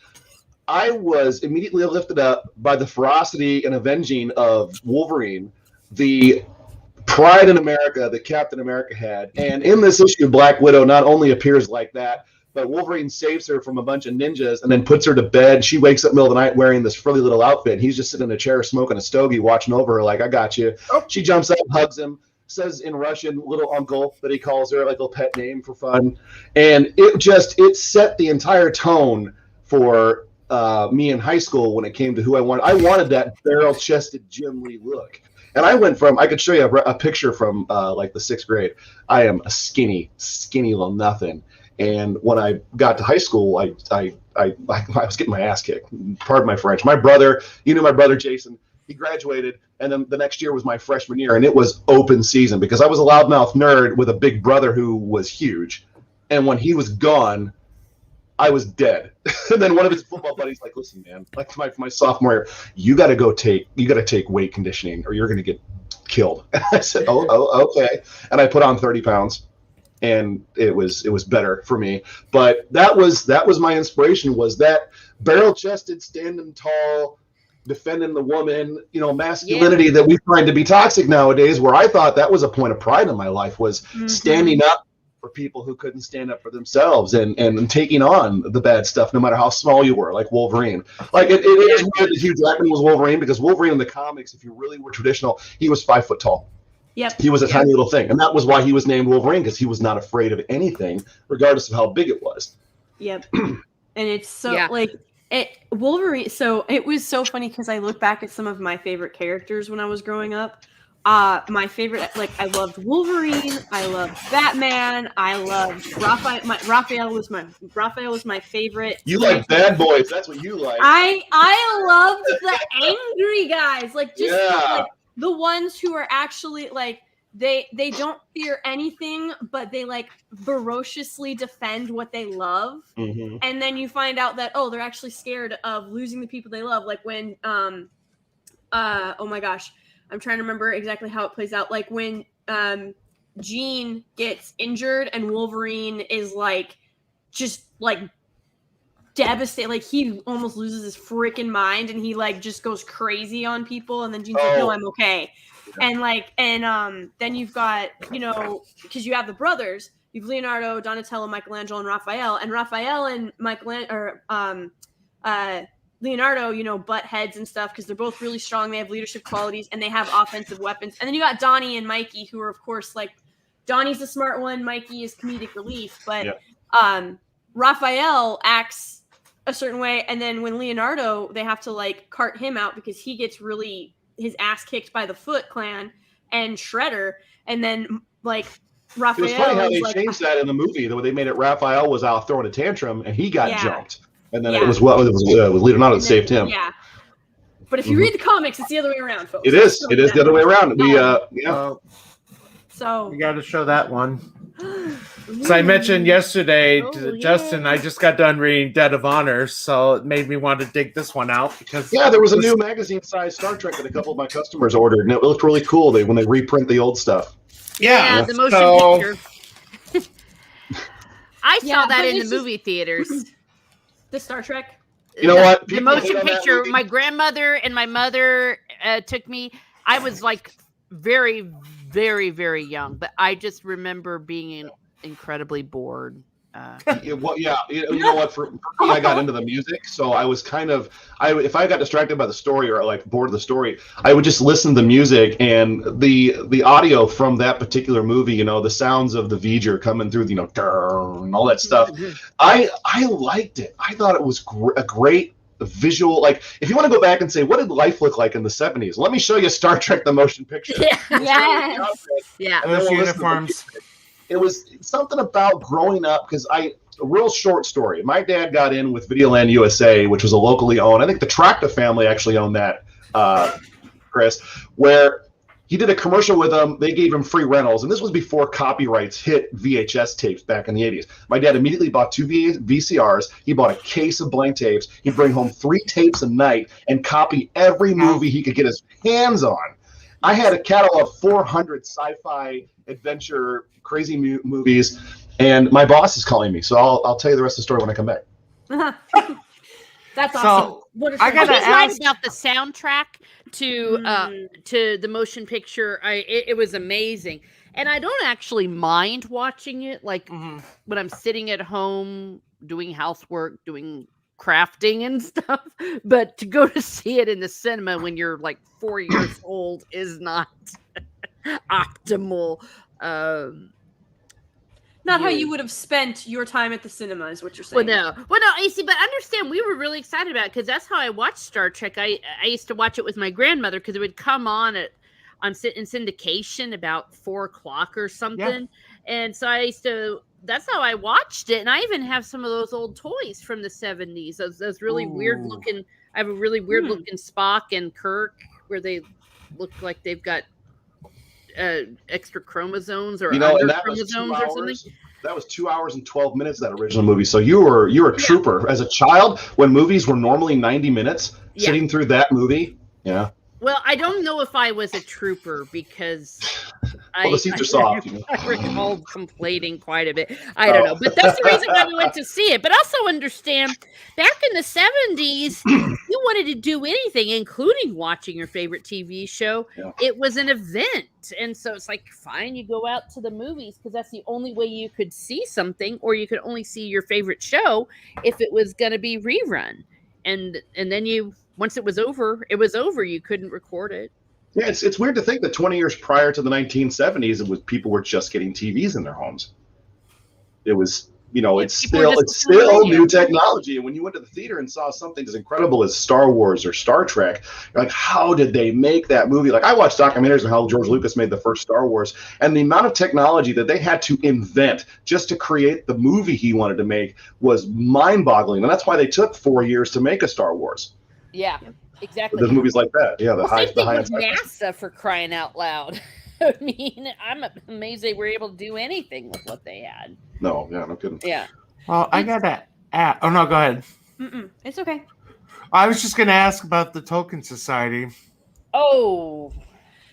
I was immediately lifted up by the ferocity and avenging of Wolverine, the pride in America that Captain America had. And in this issue, Black Widow not only appears like that, but Wolverine saves her from a bunch of ninjas and then puts her to bed. She wakes up in the middle of the night wearing this frilly little outfit. He's just sitting in a chair smoking a stogie, watching over her like, I got you. She jumps up, hugs him, says in Russian, little uncle, that he calls her, like a pet name for fun. And it set the entire tone for me in high school when it came to who I wanted. I wanted that barrel-chested Jim Lee look. And I went from, I could show you a picture from like the 6th grade. I am a skinny little nothing. And when I got to high school, I was getting my ass kicked. Pardon my French. My brother, you knew my brother Jason, he graduated, and then the next year was my freshman year, and it was open season because I was a loudmouth nerd with a big brother who was huge. And when he was gone, I was dead. And then one of his football buddies like, listen, man, like my sophomore year, you got to take weight conditioning or you're going to get killed. I said, oh, okay. And I put on 30 pounds. And it was better for me, but that was my inspiration, was that barrel-chested, standing tall, defending the woman, masculinity that we find to be toxic nowadays. Where I thought that was a point of pride in my life, was standing up for people who couldn't stand up for themselves and taking on the bad stuff, no matter how small you were, like Wolverine. Like it is weird that Hugh Jackman was Wolverine, because Wolverine in the comics, if you really were traditional, he was 5 foot tall. Yep. He was a tiny little thing. And that was why he was named Wolverine, because he was not afraid of anything, regardless of how big it was. Yep. And it's so Wolverine. So it was so funny because I look back at some of my favorite characters when I was growing up. My favorite, I loved Wolverine. I loved Batman. I loved Raphael. Raphael was my favorite. You like bad boys. That's what you like. I loved the angry guys. The ones who are actually they don't fear anything, but they ferociously defend what they love. Mm-hmm. And then you find out that they're actually scared of losing the people they love. Like when oh my gosh, I'm trying to remember exactly how it plays out. Like when Jean gets injured and Wolverine is just devastated, he almost loses his freaking mind, and he just goes crazy on people, and then Jean's like, no, I'm okay. And then you've got, because you have the brothers, you've Leonardo, Donatello, Michelangelo, and Raphael, and Leonardo, butt heads and stuff because they're both really strong. They have leadership qualities and they have offensive weapons. And then you got Donnie and Mikey, who are of course Donnie's the smart one, Mikey is comedic relief, but Yeah. Raphael acts a certain way, and then when Leonardo, they have to like cart him out because he gets really his ass kicked by the Foot Clan and Shredder, and then like Raphael. It was funny how is they like, changed that in the movie. The way they made it, Raphael was out throwing a tantrum and he got Yeah. jumped, and then Yeah. it was Leonardo that saved him. Yeah. But if you read the comics, it's the other way around, folks. It is. It is the other way around. We So we got to show that one. So I mentioned yesterday to Justin, I just got done reading Dead of Honor, so it made me want to dig this one out because there was a new magazine-sized Star Trek that a couple of my customers ordered, and it looked really cool. When they reprint the old stuff. Yeah, the motion picture. I saw Yeah, that but in the it's just- movie theaters. The Star Trek. You know what? The People hate motion on that picture. movie. My grandmother and my mother took me. I was like very, very, very young, but I just remember being incredibly bored. You know what? For me, I got into the music, so I was if I got distracted by the story or like bored of the story, I would just listen to the music and the audio from that particular movie. The sounds of the V'ger coming through, and all that stuff. I liked it. I thought it was a great visual. Like, if you want to go back and say, what did life look like in the 70s? Let me show you Star Trek: The Motion Picture. Yes. Yeah. And then those we'll listen to the uniforms. music. It was something about growing up because a real short story. My dad got in with Videoland USA, which was a locally owned. I think the Tracta family actually owned that, Chris, where he did a commercial with them. They gave him free rentals, and this was before copyrights hit VHS tapes back in the 80s. My dad immediately bought 2 VCRs. He bought a case of blank tapes. He'd bring home 3 tapes a night and copy every movie he could get his hands on. I had a catalog of 400 sci-fi adventure crazy movies, and my boss is calling me, so I'll tell you the rest of the story when I come back. That's So, awesome. What a I gotta He's story. right about the soundtrack to the motion picture. It was amazing, and I don't actually mind watching it. Like when I'm sitting at home doing housework, doing crafting and stuff. But to go to see it in the cinema when you're like 4 years old is not optimal. Not how you would have spent your time at the cinema, is what you're saying. Well, no, you see, but understand, we were really excited about it because that's how I watched Star Trek. I used to watch it with my grandmother because it would come on in syndication about 4:00 or something, and so I used to. That's how I watched it, and I even have some of those old toys from the 70s. Those really weird looking. I have a really weird looking Spock and Kirk where they look like they've got extra chromosomes or and that was 2 chromosomes or something. That was 2 hours and 12 minutes, that original movie. So you were a trooper. As a child, when movies were normally 90 minutes, sitting through that movie, Well, I don't know if I was a trooper because the seats are soft. I recall complaining quite a bit. I don't know, but that's the reason why we went to see it. But also understand, back in the 70s, you wanted to do anything, including watching your favorite TV show. Yeah. It was an event. And so it's like, fine, you go out to the movies because that's the only way you could see something, or you could only see your favorite show if it was going to be rerun. And then once it was over, you couldn't record it. Yeah, it's weird to think that 20 years prior to the 1970s, people were just getting TVs in their homes. It was, it's still new technology. And when you went to the theater and saw something as incredible as Star Wars or Star Trek, you're like, how did they make that movie? Like, I watched documentaries on how George Lucas made the first Star Wars, and the amount of technology that they had to invent just to create the movie he wanted to make was mind-boggling. And that's why they took 4 years to make a Star Wars. Yeah, exactly. There's movies like that. Yeah, same thing with NASA, for crying out loud. I mean, I'm amazed they were able to do anything with what they had. No kidding. Yeah. Well, I gotta add. Oh no, go ahead. It's okay. I was just gonna ask about the Tolkien Society. Oh.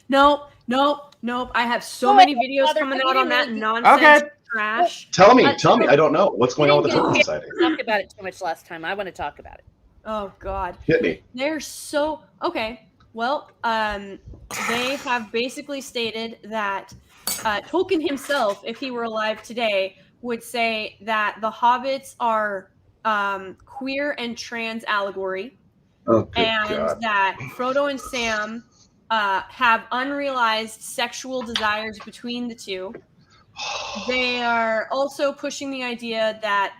Nope. I have so many videos coming out on that nonsense trash. Tell me. I don't know what's going on with the Tolkien Society. Talk about it too much last time. I want to talk about it. Oh God. Hit me. They're so okay. Well, they have basically stated that Tolkien himself, if he were alive today, would say that the hobbits are queer and trans allegory, and that Frodo and Sam have unrealized sexual desires between the two, They are also pushing the idea that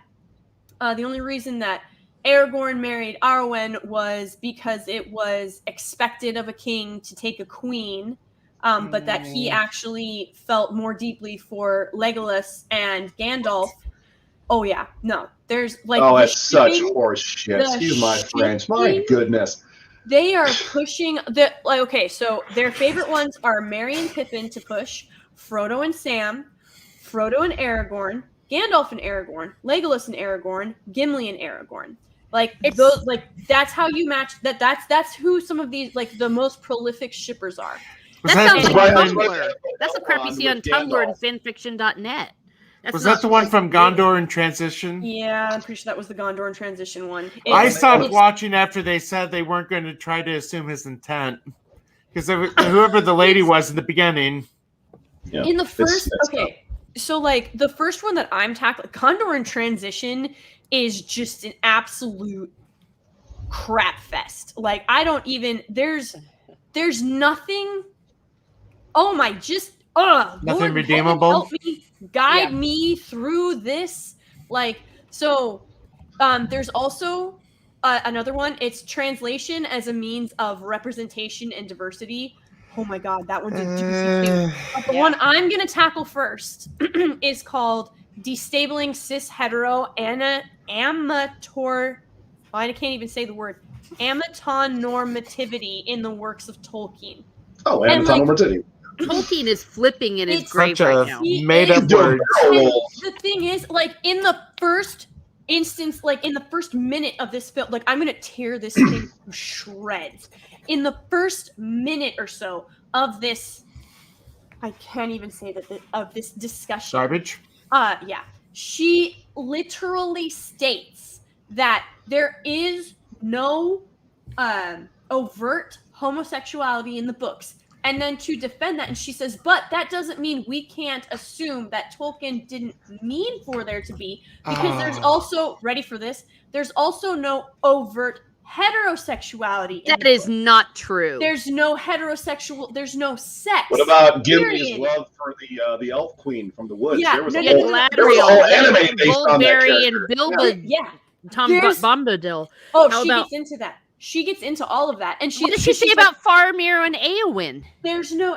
the only reason that Aragorn married Arwen was because it was expected of a king to take a queen, but that he actually felt more deeply for Legolas and Gandalf. Oh yeah, no, there's like that's such horse shit. Excuse my French. My goodness. They are pushing okay, so their favorite ones are Merry and Pippin to push, Frodo and Sam, Frodo and Aragorn, Gandalf and Aragorn, Legolas and Aragorn, Gimli and Aragorn. Like those, like that's how you match that. That's who some of these like the most prolific shippers are. That sounds like Tumblr. That's the crap you see on Tumblr and fanfiction.net. Was that the one from Gondor in Transition? Yeah, I'm pretty sure that was the Gondor in Transition one. I stopped watching after they said they weren't going to try to assume his intent. Because whoever the lady was in the beginning. Yeah, in the first, okay, so like the first one that I'm tackling, Gondor in Transition is just an absolute crap fest. Like I don't even, there's nothing, oh my, just, nothing Lord, redeemable. help me, guide me through this. Like, so there's also another one. It's translation as a means of representation and diversity. Oh my God, that one's a doozy too. But the one I'm going to tackle first is called Destabling Cis Hetero Amator. I can't even say the word. Amatonormativity in the works of Tolkien. Oh, amatonormativity. Tolkien is flipping in his grave right now. Made-up word. The thing is, like, in the first instance, like, in the first minute of this film, like, I'm going to tear this thing to shreds. In the first minute or so of this, I can't even say that, of this discussion. Garbage? Yeah. She literally states that there is no overt homosexuality in the books. And then to defend that, and she says, but that doesn't mean we can't assume that Tolkien didn't mean for there to be, because there's also, ready for this, there's also no overt heterosexuality. That is not true. There's no heterosexual, there's no sex. What about Gimli's love for the elf queen from the woods? Yeah, there was no, a no, whole, no, no. there was a whole anime based on that Bullberry and character. Bilbo. Yeah. Tom Bombadil. Oh, How she about- gets into that. She gets into all of that. And What does she say about Faramir and Eowyn?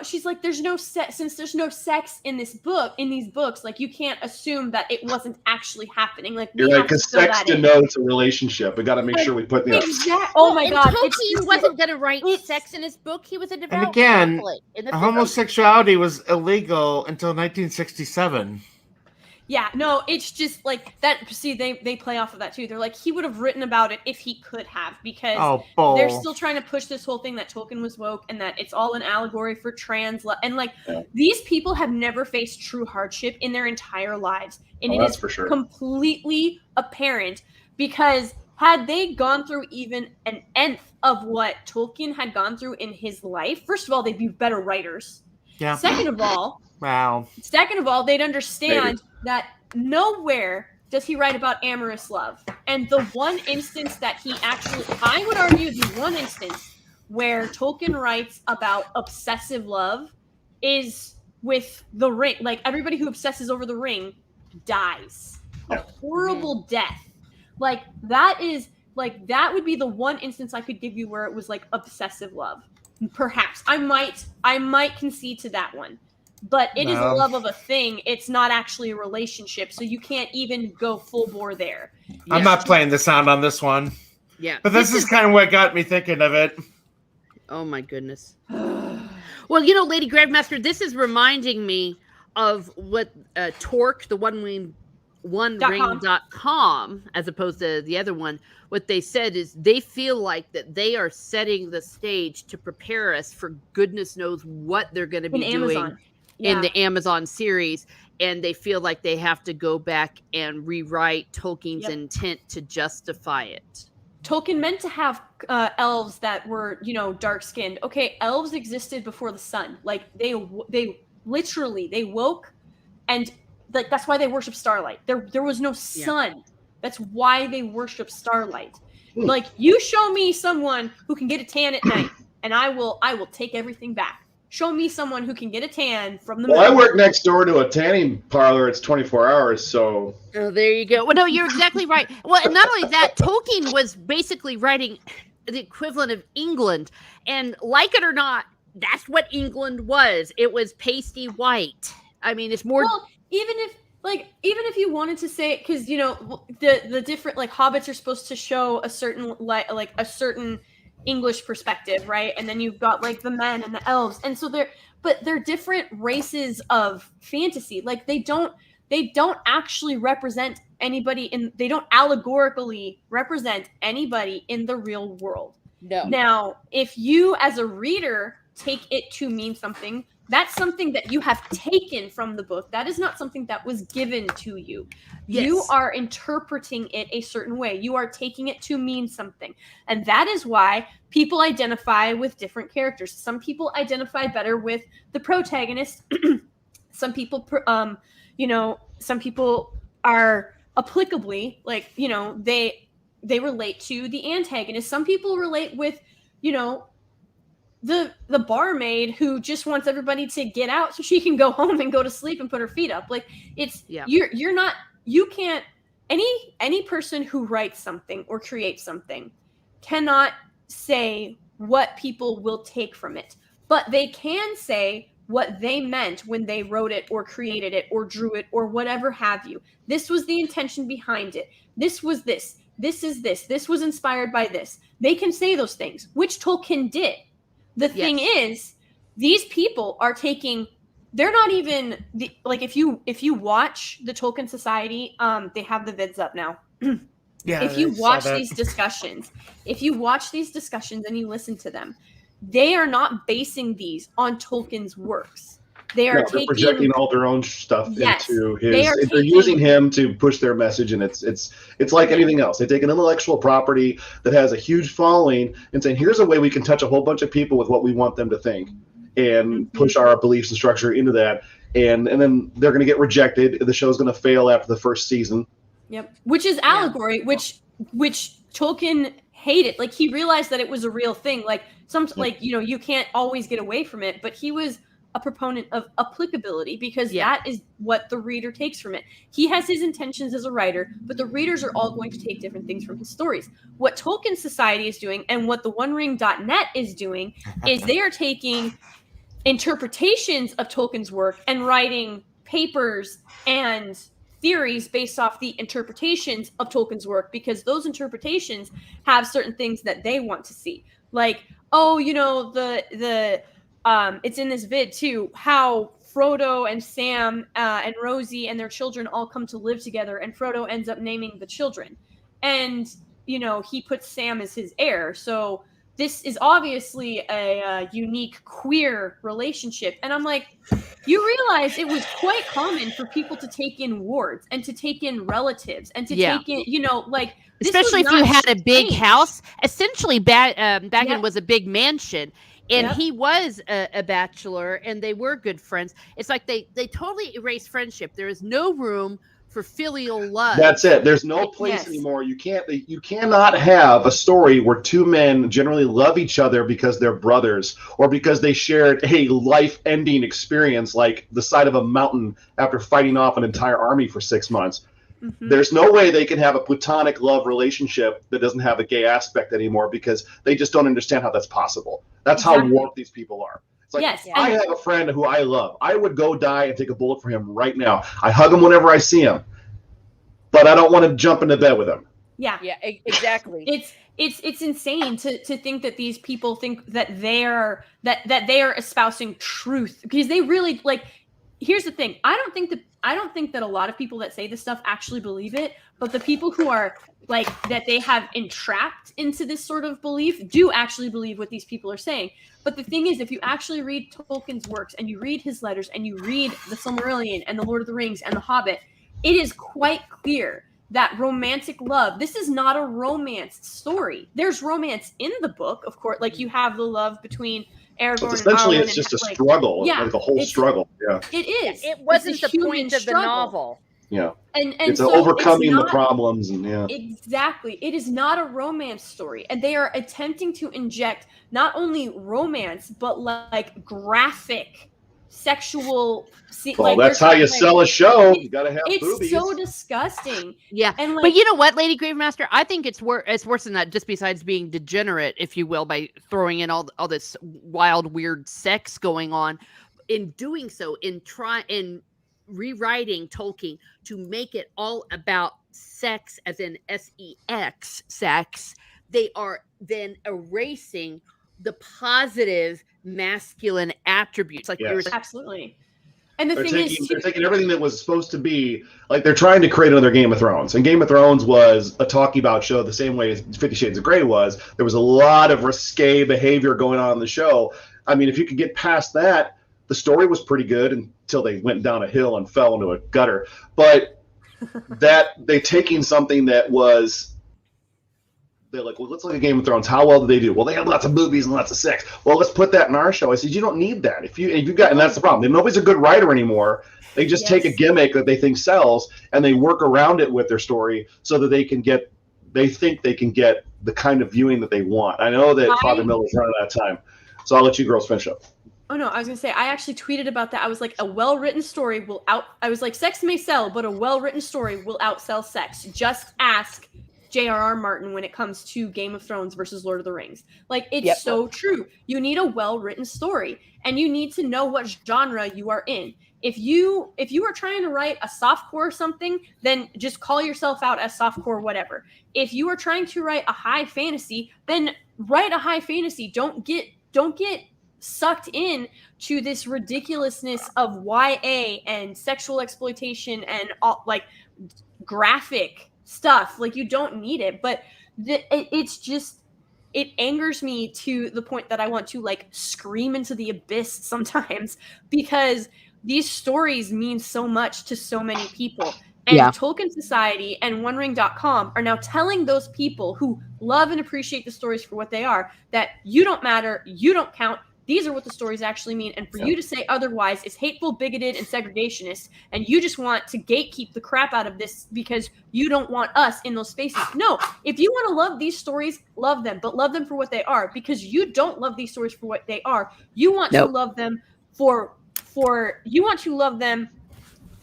She's like, there's no sex, since there's no sex in these books, like you can't assume that it wasn't actually happening. Like You're right, because sex denotes a relationship. We got to make sure we put the Oh my God. Tolkien wasn't going to write sex in his book. He was a devout And again, Catholic. homosexuality was illegal until 1967. Yeah, no, it's just like that. See, they play off of that too. They're like, he would have written about it if he could have, because they're still trying to push this whole thing that Tolkien was woke and that it's all an allegory for trans and like these people have never faced true hardship in their entire lives, and it is for sure. completely apparent, because had they gone through even an nth of what Tolkien had gone through in his life, first of all, they'd be better writers. Yeah. Second of all, they'd understand that nowhere does he write about amorous love. And the one instance that he actually, I would argue the one instance where Tolkien writes about obsessive love is with the ring. Like, everybody who obsesses over the ring dies. A horrible death. Like, that would be the one instance I could give you where it was like obsessive love. Perhaps. I might concede to that one. But it is a love of a thing. It's not actually a relationship, so you can't even go full bore there. I'm not playing the sound on this one. Yeah. But this is kind of what got me thinking of it. Oh my goodness. Well, you know, Lady Gravemaster, this is reminding me of what Torque, the OneRing.com, as opposed to the other one, what they said is they feel like that they are setting the stage to prepare us for goodness knows what they're going to be doing in the Amazon series, and they feel like they have to go back and rewrite Tolkien's intent to justify it. Tolkien meant to have elves that were, dark skinned. Okay, elves existed before the sun. Like they literally woke, and like that's why they worship starlight. There was no sun. That's why they worship starlight. Like, you show me someone who can get a tan at night, and I will take everything back. Show me someone who can get a tan from the Well, I moon. work next door to a tanning parlor. It's 24 hours, so. Oh, there you go. Well, no, you're exactly right. Well, and not only that, Tolkien was basically writing the equivalent of England. And like it or not, that's what England was. It was pasty white. I mean, it's more. Well, even if you wanted to say, because you know the different like hobbits are supposed to show a certain like a certain English perspective, right? And then you've got like the men and the elves, and so they're different races of fantasy. Like they don't actually represent anybody they don't allegorically represent anybody in the real world. No. Now, if you as a reader take it to mean something, that's something that you have taken from the book. That is not something that was given to you. Yes. You are interpreting it a certain way. You are taking it to mean something. And that is why people identify with different characters. Some people identify better with the protagonist. Some people, some people are applicably, like, you know, they relate to the antagonist. Some people relate with, you know, the barmaid who just wants everybody to get out so she can go home and go to sleep and put her feet up. Like it's you can't any person who writes something or creates something cannot say what people will take from it, but they can say what they meant when they wrote it or created it or drew it or whatever have you. This was the intention behind it. This was this. This is this. This was inspired by this. They can say those things, which Tolkien did. The thing is, these people are taking. They're not even like if you watch the Tolkien Society, they have the vids up now. Yeah. If you watch these discussions, and you listen to them, they are not basing these on Tolkien's works. They're projecting all their own stuff into his. They're taking, using him to push their message, and it's like anything else. They take an intellectual property that has a huge following and saying, "Here's a way we can touch a whole bunch of people with what we want them to think, and push our beliefs and structure into that." And then they're going to get rejected. The show's going to fail after the first season. Yep, which is allegory, which Tolkien hated. Like he realized that it was a real thing. Like like you know, you can't always get away from it, but he was a proponent of applicability because that is what the reader takes from it. He has his intentions as a writer, but the readers are all going to take different things from his stories. What Tolkien Society is doing and what the OneRing.net is doing is they are taking interpretations of Tolkien's work and writing papers and theories based off the interpretations of Tolkien's work, because those interpretations have certain things that they want to see. Like, oh, you know, the it's in this vid too, how Frodo and Sam and Rosie and their children all come to live together, and Frodo ends up naming the children. And, you know, he puts Sam as his heir. So this is obviously a unique queer relationship. And I'm like, you realize it was quite common for people to take in wards and to take in relatives and to take in, you know, like, especially if you had a big house. Essentially, Baggin was a big mansion. And he was a bachelor, and they were good friends. It's like they totally erased friendship. There is no room for filial love. That's it. There's no place anymore. You cannot have a story where two men generally love each other because they're brothers or because they shared a life-ending experience like the side of a mountain after fighting off an entire army for 6 months. Mm-hmm. There's no way they can have a platonic love relationship that doesn't have a gay aspect anymore because they just don't understand how that's possible. That's how warped these people are. It's like, I have a friend who I love. I would go die and take a bullet for him right now. I hug him whenever I see him, but I don't want to jump into bed with him. Yeah, exactly. It's insane to think that these people think that they are espousing truth, because they really, like, here's the thing. I don't think that a lot of people that say this stuff actually believe it, but the people who are like that they have entrapped into this sort of belief do actually believe what these people are saying. But the thing is, if you actually read Tolkien's works and you read his letters and you read the Silmarillion and the Lord of the Rings and the Hobbit, it is quite clear that romantic love, this is not a romance story. There's romance in the book, of course, like you have the love between Aragorn, but essentially, and it's just a struggle, like a whole struggle. Yeah, it is. It wasn't the point of the novel. Yeah. And it's so overcoming it's the not, problems, and exactly. It is not a romance story, and they are attempting to inject not only romance but like graphic sexual. Well, that's how you sell a show. You got to have it's boobies. so disgusting. Yeah, and like, but you know what, Lady Gravemaster, I think it's worse than that. Just besides being degenerate, if you will, by throwing in all this wild, weird sex going on. In doing so, in rewriting Tolkien to make it all about sex, as in sex, sex, they are then erasing the positive masculine attributes, like Yes. absolutely. And the they're thing they're taking everything that was supposed to be, like, they're trying to create another Game of Thrones. And Game of Thrones was a talking about show the same way as 50 Shades of Grey was. There was a lot of risque behavior going on in the show. I mean, if you could get past that, the story was pretty good until they went down a hill and fell into a gutter. But that they're taking something that was, they're like, well, let's look at Game of Thrones. How well did they do? Well, they had lots of boobies and lots of sex. Well, let's put that in our show. I said, you don't need that. If you got, and that's the problem. Nobody's a good writer anymore. They just take a gimmick that they think sells and they work around it with their story so that they think they can get the kind of viewing that they want. I know that Father Miller's running out of time, so I'll let you girls finish up. Oh no, I was gonna say, I actually tweeted about that. I was like, a well-written story will I was like, sex may sell, but a well-written story will outsell sex. Just ask J.R.R. Martin when it comes to Game of Thrones versus Lord of the Rings. Like, it's so true. You need a well-written story, and you need to know what genre you are in. If you are trying to write a softcore or something, then just call yourself out as softcore whatever. If you are trying to write a high fantasy, then write a high fantasy. Don't get sucked in to this ridiculousness of YA and sexual exploitation and all, like, graphic stuff. Like, you don't need it. But it's just, it angers me to the point that I want to, like, scream into the abyss sometimes, because these stories mean so much to so many people. And Tolkien Society and OneRing.com are now telling those people who love and appreciate the stories for what they are that you don't matter, you don't count. These are what the stories actually mean. And for you to say otherwise is hateful, bigoted, and segregationist, and you just want to gatekeep the crap out of this because you don't want us in those spaces. No, if you want to love these stories, love them, but love them for what they are, because you don't love these stories for what they are. You want to love them you want to love them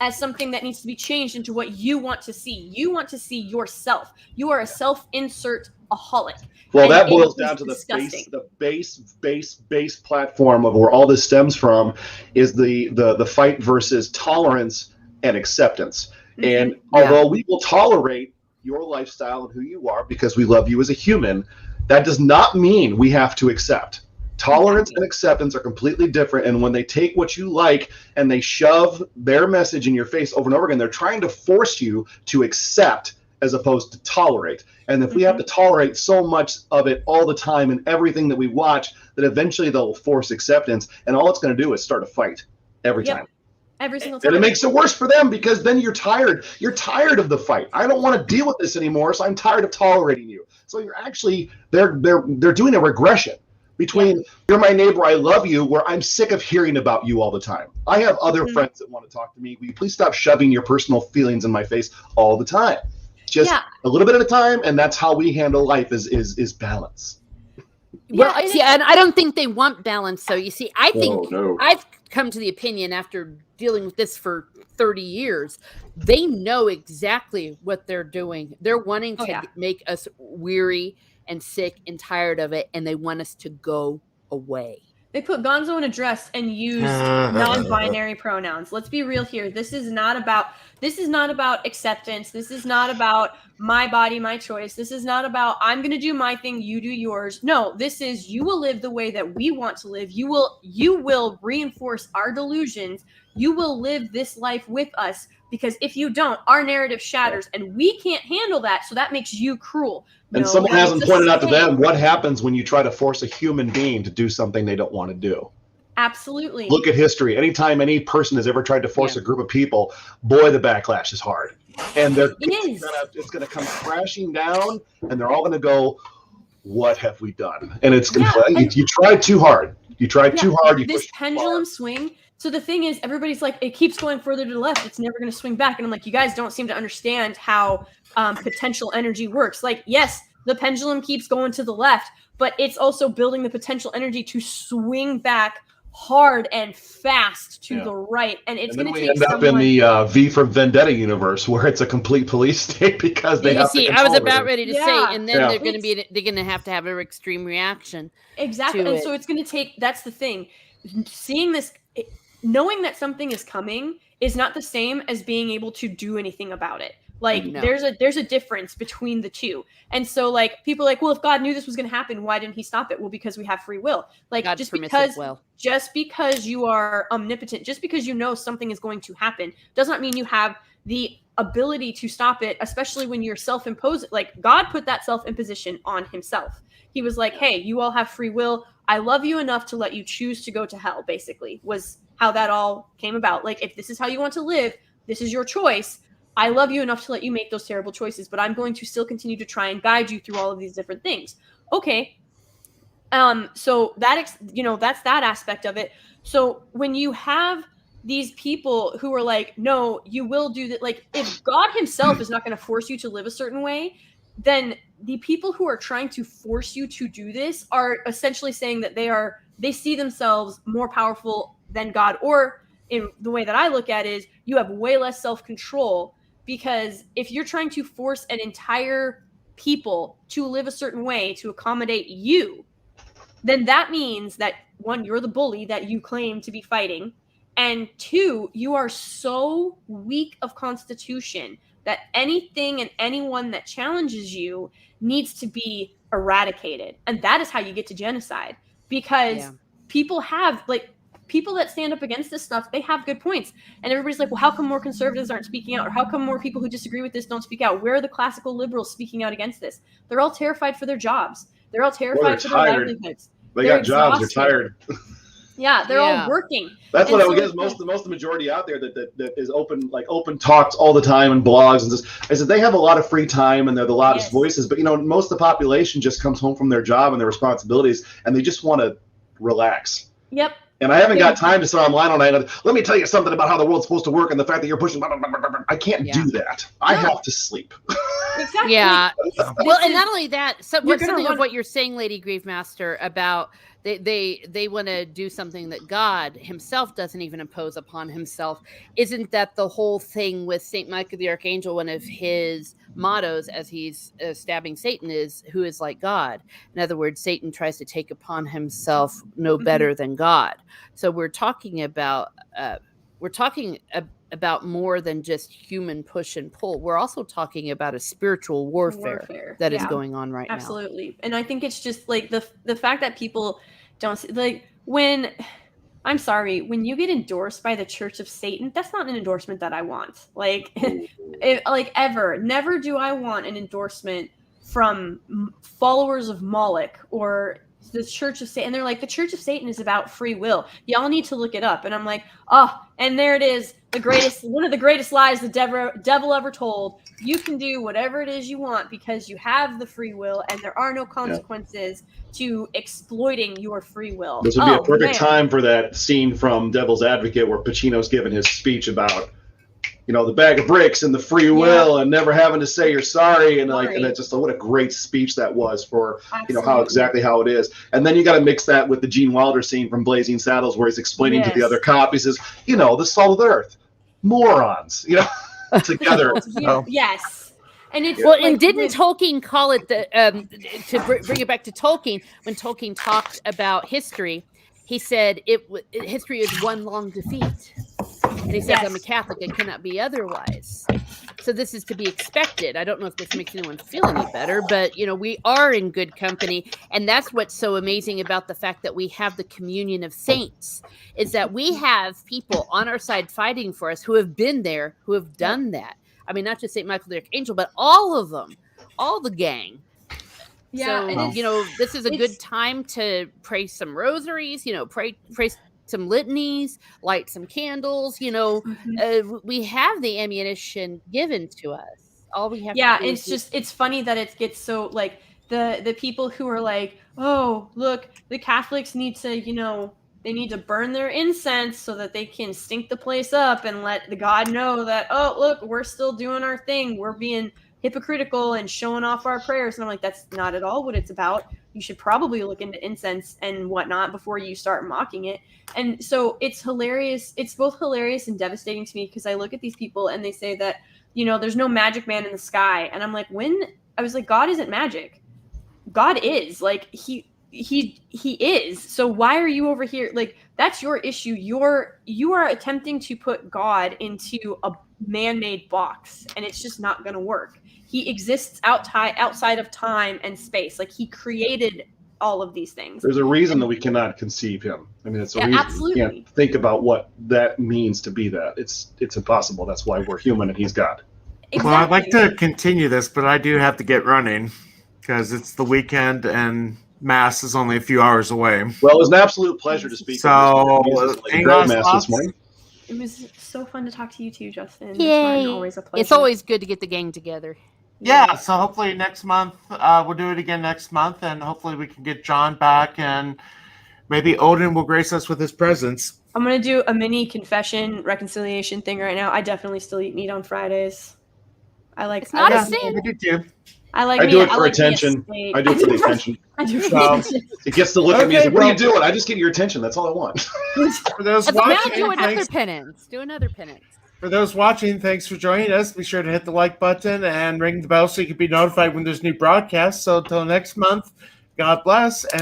as something that needs to be changed into what you want to see. You want to see yourself. You are a self-insert-aholic. Well, that boils down to the base platform of where all this stems from is the fight versus tolerance and acceptance. Mm-hmm. And although we will tolerate your lifestyle and who you are because we love you as a human, that does not mean we have to accept. Tolerance and acceptance are completely different, and when they take what you like and they shove their message in your face over and over again, they're trying to force you to accept as opposed to tolerate. And if we have to tolerate so much of it all the time in everything that we watch, that eventually they'll force acceptance, and all it's going to do is start a fight every time. Every single time. And it makes it worse for them because then you're tired. You're tired of the fight. I don't want to deal with this anymore, so I'm tired of tolerating you. So you're actually they're doing a regression between you're my neighbor, I love you, where I'm sick of hearing about you all the time. I have other friends that want to talk to me. Will you please stop shoving your personal feelings in my face all the time? Just a little bit at a time, and that's how we handle life is balance. Well, see, and I don't think they want balance. So you see, I think I've come to the opinion after dealing with this for 30 years, they know exactly what they're doing. They're wanting to make us weary and sick and tired of it, and they want us to go away. They put Gonzo in a dress and used non-binary pronouns. Let's be real here. This is not about acceptance. This is not about my body, my choice. This is not about I'm going to do my thing, you do yours. No, this is you will live the way that we want to live. You will reinforce our delusions. You will live this life with us, because if you don't, our narrative shatters and we can't handle that. So that makes you cruel. And someone hasn't pointed out to them what happens when you try to force a human being to do something they don't want to do. Absolutely. Look at history. Anytime any person has ever tried to force a group of people, boy, the backlash is hard. And it's going to come crashing down, and they're all going to go, what have we done? And it's you tried too hard. You tried too hard. This pendulum swing So the thing is, everybody's like, it keeps going further to the left. It's never going to swing back. And I'm like, you guys don't seem to understand how potential energy works. Like, yes, the pendulum keeps going to the left, but it's also building the potential energy to swing back hard and fast to the right. And it's going to take end up in the V for Vendetta universe where it's a complete police state because they have to I was control about everything. ready to say, and then they're going to have to have an extreme reaction. Exactly. And so it's going to take, that's the thing. Seeing this, knowing that something is coming is not the same as being able to do anything about it. Like there's a difference between the two. And so like people are like, well, if God knew this was going to happen, why didn't he stop it? Well, because we have free will. Like just because you are omnipotent, just because you know something is going to happen does not mean you have the ability to stop it, especially when you're self-imposed. Like God put that self-imposition on himself. He was like, hey, you all have free will. I love you enough to let you choose to go to hell, basically, was how that all came about. Like, if this is how you want to live, this is your choice. I love you enough to let you make those terrible choices, but I'm going to still continue to try and guide you through all of these different things. Okay. So that, that's that aspect of it. So when you have these people who are like, no, you will do that. Like, if God himself is not going to force you to live a certain way, then the people who are trying to force you to do this are essentially saying that they see themselves more powerful than God. Or in the way that I look at it is, you have way less self-control, because if you're trying to force an entire people to live a certain way to accommodate you, then that means that, one, you're the bully that you claim to be fighting, and two, you are so weak of constitution that anything and anyone that challenges you needs to be eradicated. And that is how you get to genocide, because people that stand up against this stuff, they have good points. And everybody's like, well, how come more conservatives aren't speaking out? Or how come more people who disagree with this don't speak out? Where are the classical liberals speaking out against this? They're all terrified for their jobs. They're all terrified for their livelihoods. They're got jobs, they're tired. Yeah, they're all working. That's what I would guess. Most of the majority out there that is open talks all the time and blogs and just, I said they have a lot of free time and they're the loudest voices. But most of the population just comes home from their job and their responsibilities, and they just want to relax. Yep. And I haven't got time to sit online all night. Let me tell you something about how the world's supposed to work and the fact that you're pushing. I can't do that. I have to sleep. Exactly. Yeah. Well, and not only that, something of what you're saying, Lady Grievemaster, about they want to do something that God himself doesn't even impose upon himself. Isn't that the whole thing with Saint Michael the Archangel? One of his mottos as he's stabbing Satan is, who is like God? In other words, Satan tries to take upon himself no better than God. So we're talking about more than just human push and pull. We're also talking about a spiritual warfare that is going on right now. Absolutely. And I think it's just like the fact that people don't see, like, when you get endorsed by the Church of Satan, that's not an endorsement that I want. Like, ever. Never do I want an endorsement from followers of Moloch or the Church of Satan. And they're like, the Church of Satan is about free will. Y'all need to look it up. And I'm like, and there it is. One of the greatest lies the devil ever told. You can do whatever it is you want because you have the free will, and there are no consequences to exploiting your free will. This would be a perfect time for that scene from Devil's Advocate where Pacino's giving his speech about, the bag of bricks and the free will and never having to say you're sorry. And and it's just what a great speech that was for, how it is. And then you got to mix that with the Gene Wilder scene from Blazing Saddles where he's explaining to the other cop, he says, the salt of the earth, morons, together. Yes. And it's and didn't Tolkien call it to bring it back to Tolkien, when Tolkien talked about history, he said history is one long defeat. And he says, I'm a Catholic, it cannot be otherwise. So this is to be expected. I don't know if this makes anyone feel any better, but, we are in good company. And that's what's so amazing about the fact that we have the communion of saints, is that we have people on our side fighting for us who have been there, who have done that. I mean, not just St. Michael the Archangel, but all of them, all the gang. Yeah. So, this is a good time to pray some rosaries, pray some litanies, light some candles, we have the ammunition given to us. All we have to do it's funny that it gets so, like, the people who are like, oh, look, the Catholics need to, They need to burn their incense so that they can stink the place up and let the god know that, oh, look, we're still doing our thing. We're being hypocritical and showing off our prayers. And I'm like, that's not at all what it's about. You should probably look into incense and whatnot before you start mocking it. And so it's hilarious. It's both hilarious and devastating to me because I look at these people and they say that, you know, there's no magic man in the sky. And I'm like, I was like, God isn't magic. God is. Like, he is. So why are you over here? Like, that's your issue. You are attempting to put God into a man-made box, and it's just not going to work. He exists outside of time and space. Like, he created all of these things. There's a reason that we cannot conceive him. I mean, it's a reason absolutely. we can't think about what that means to be that. It's impossible. That's why we're human and he's God. Exactly. Well, I'd like to continue this, but I do have to get running because it's the weekend and Mass is only a few hours away. Well, it was an absolute pleasure to speak So, with you. Great Mass this morning. It was so fun to talk to you too, Justin. Yay. It's always a pleasure. It's always good to get the gang together. Yeah, so hopefully next month, we'll do it again next month, and hopefully we can get John back, and maybe Odin will grace us with his presence. I'm going to do a mini confession reconciliation thing right now. I definitely still eat meat on Fridays. It's not a sin. We do too. I do it for attention. I do it for the attention. I do it for So- attention. It gets to look at me and Okay, say, what are you well- doing? I just get your attention. That's all I want. For those Now watching, do another thanks, penance. Do another penance. for those watching, thanks for joining us. Be sure to hit the like button and ring the bell so you can be notified when there's new broadcasts. So until next month, God bless. And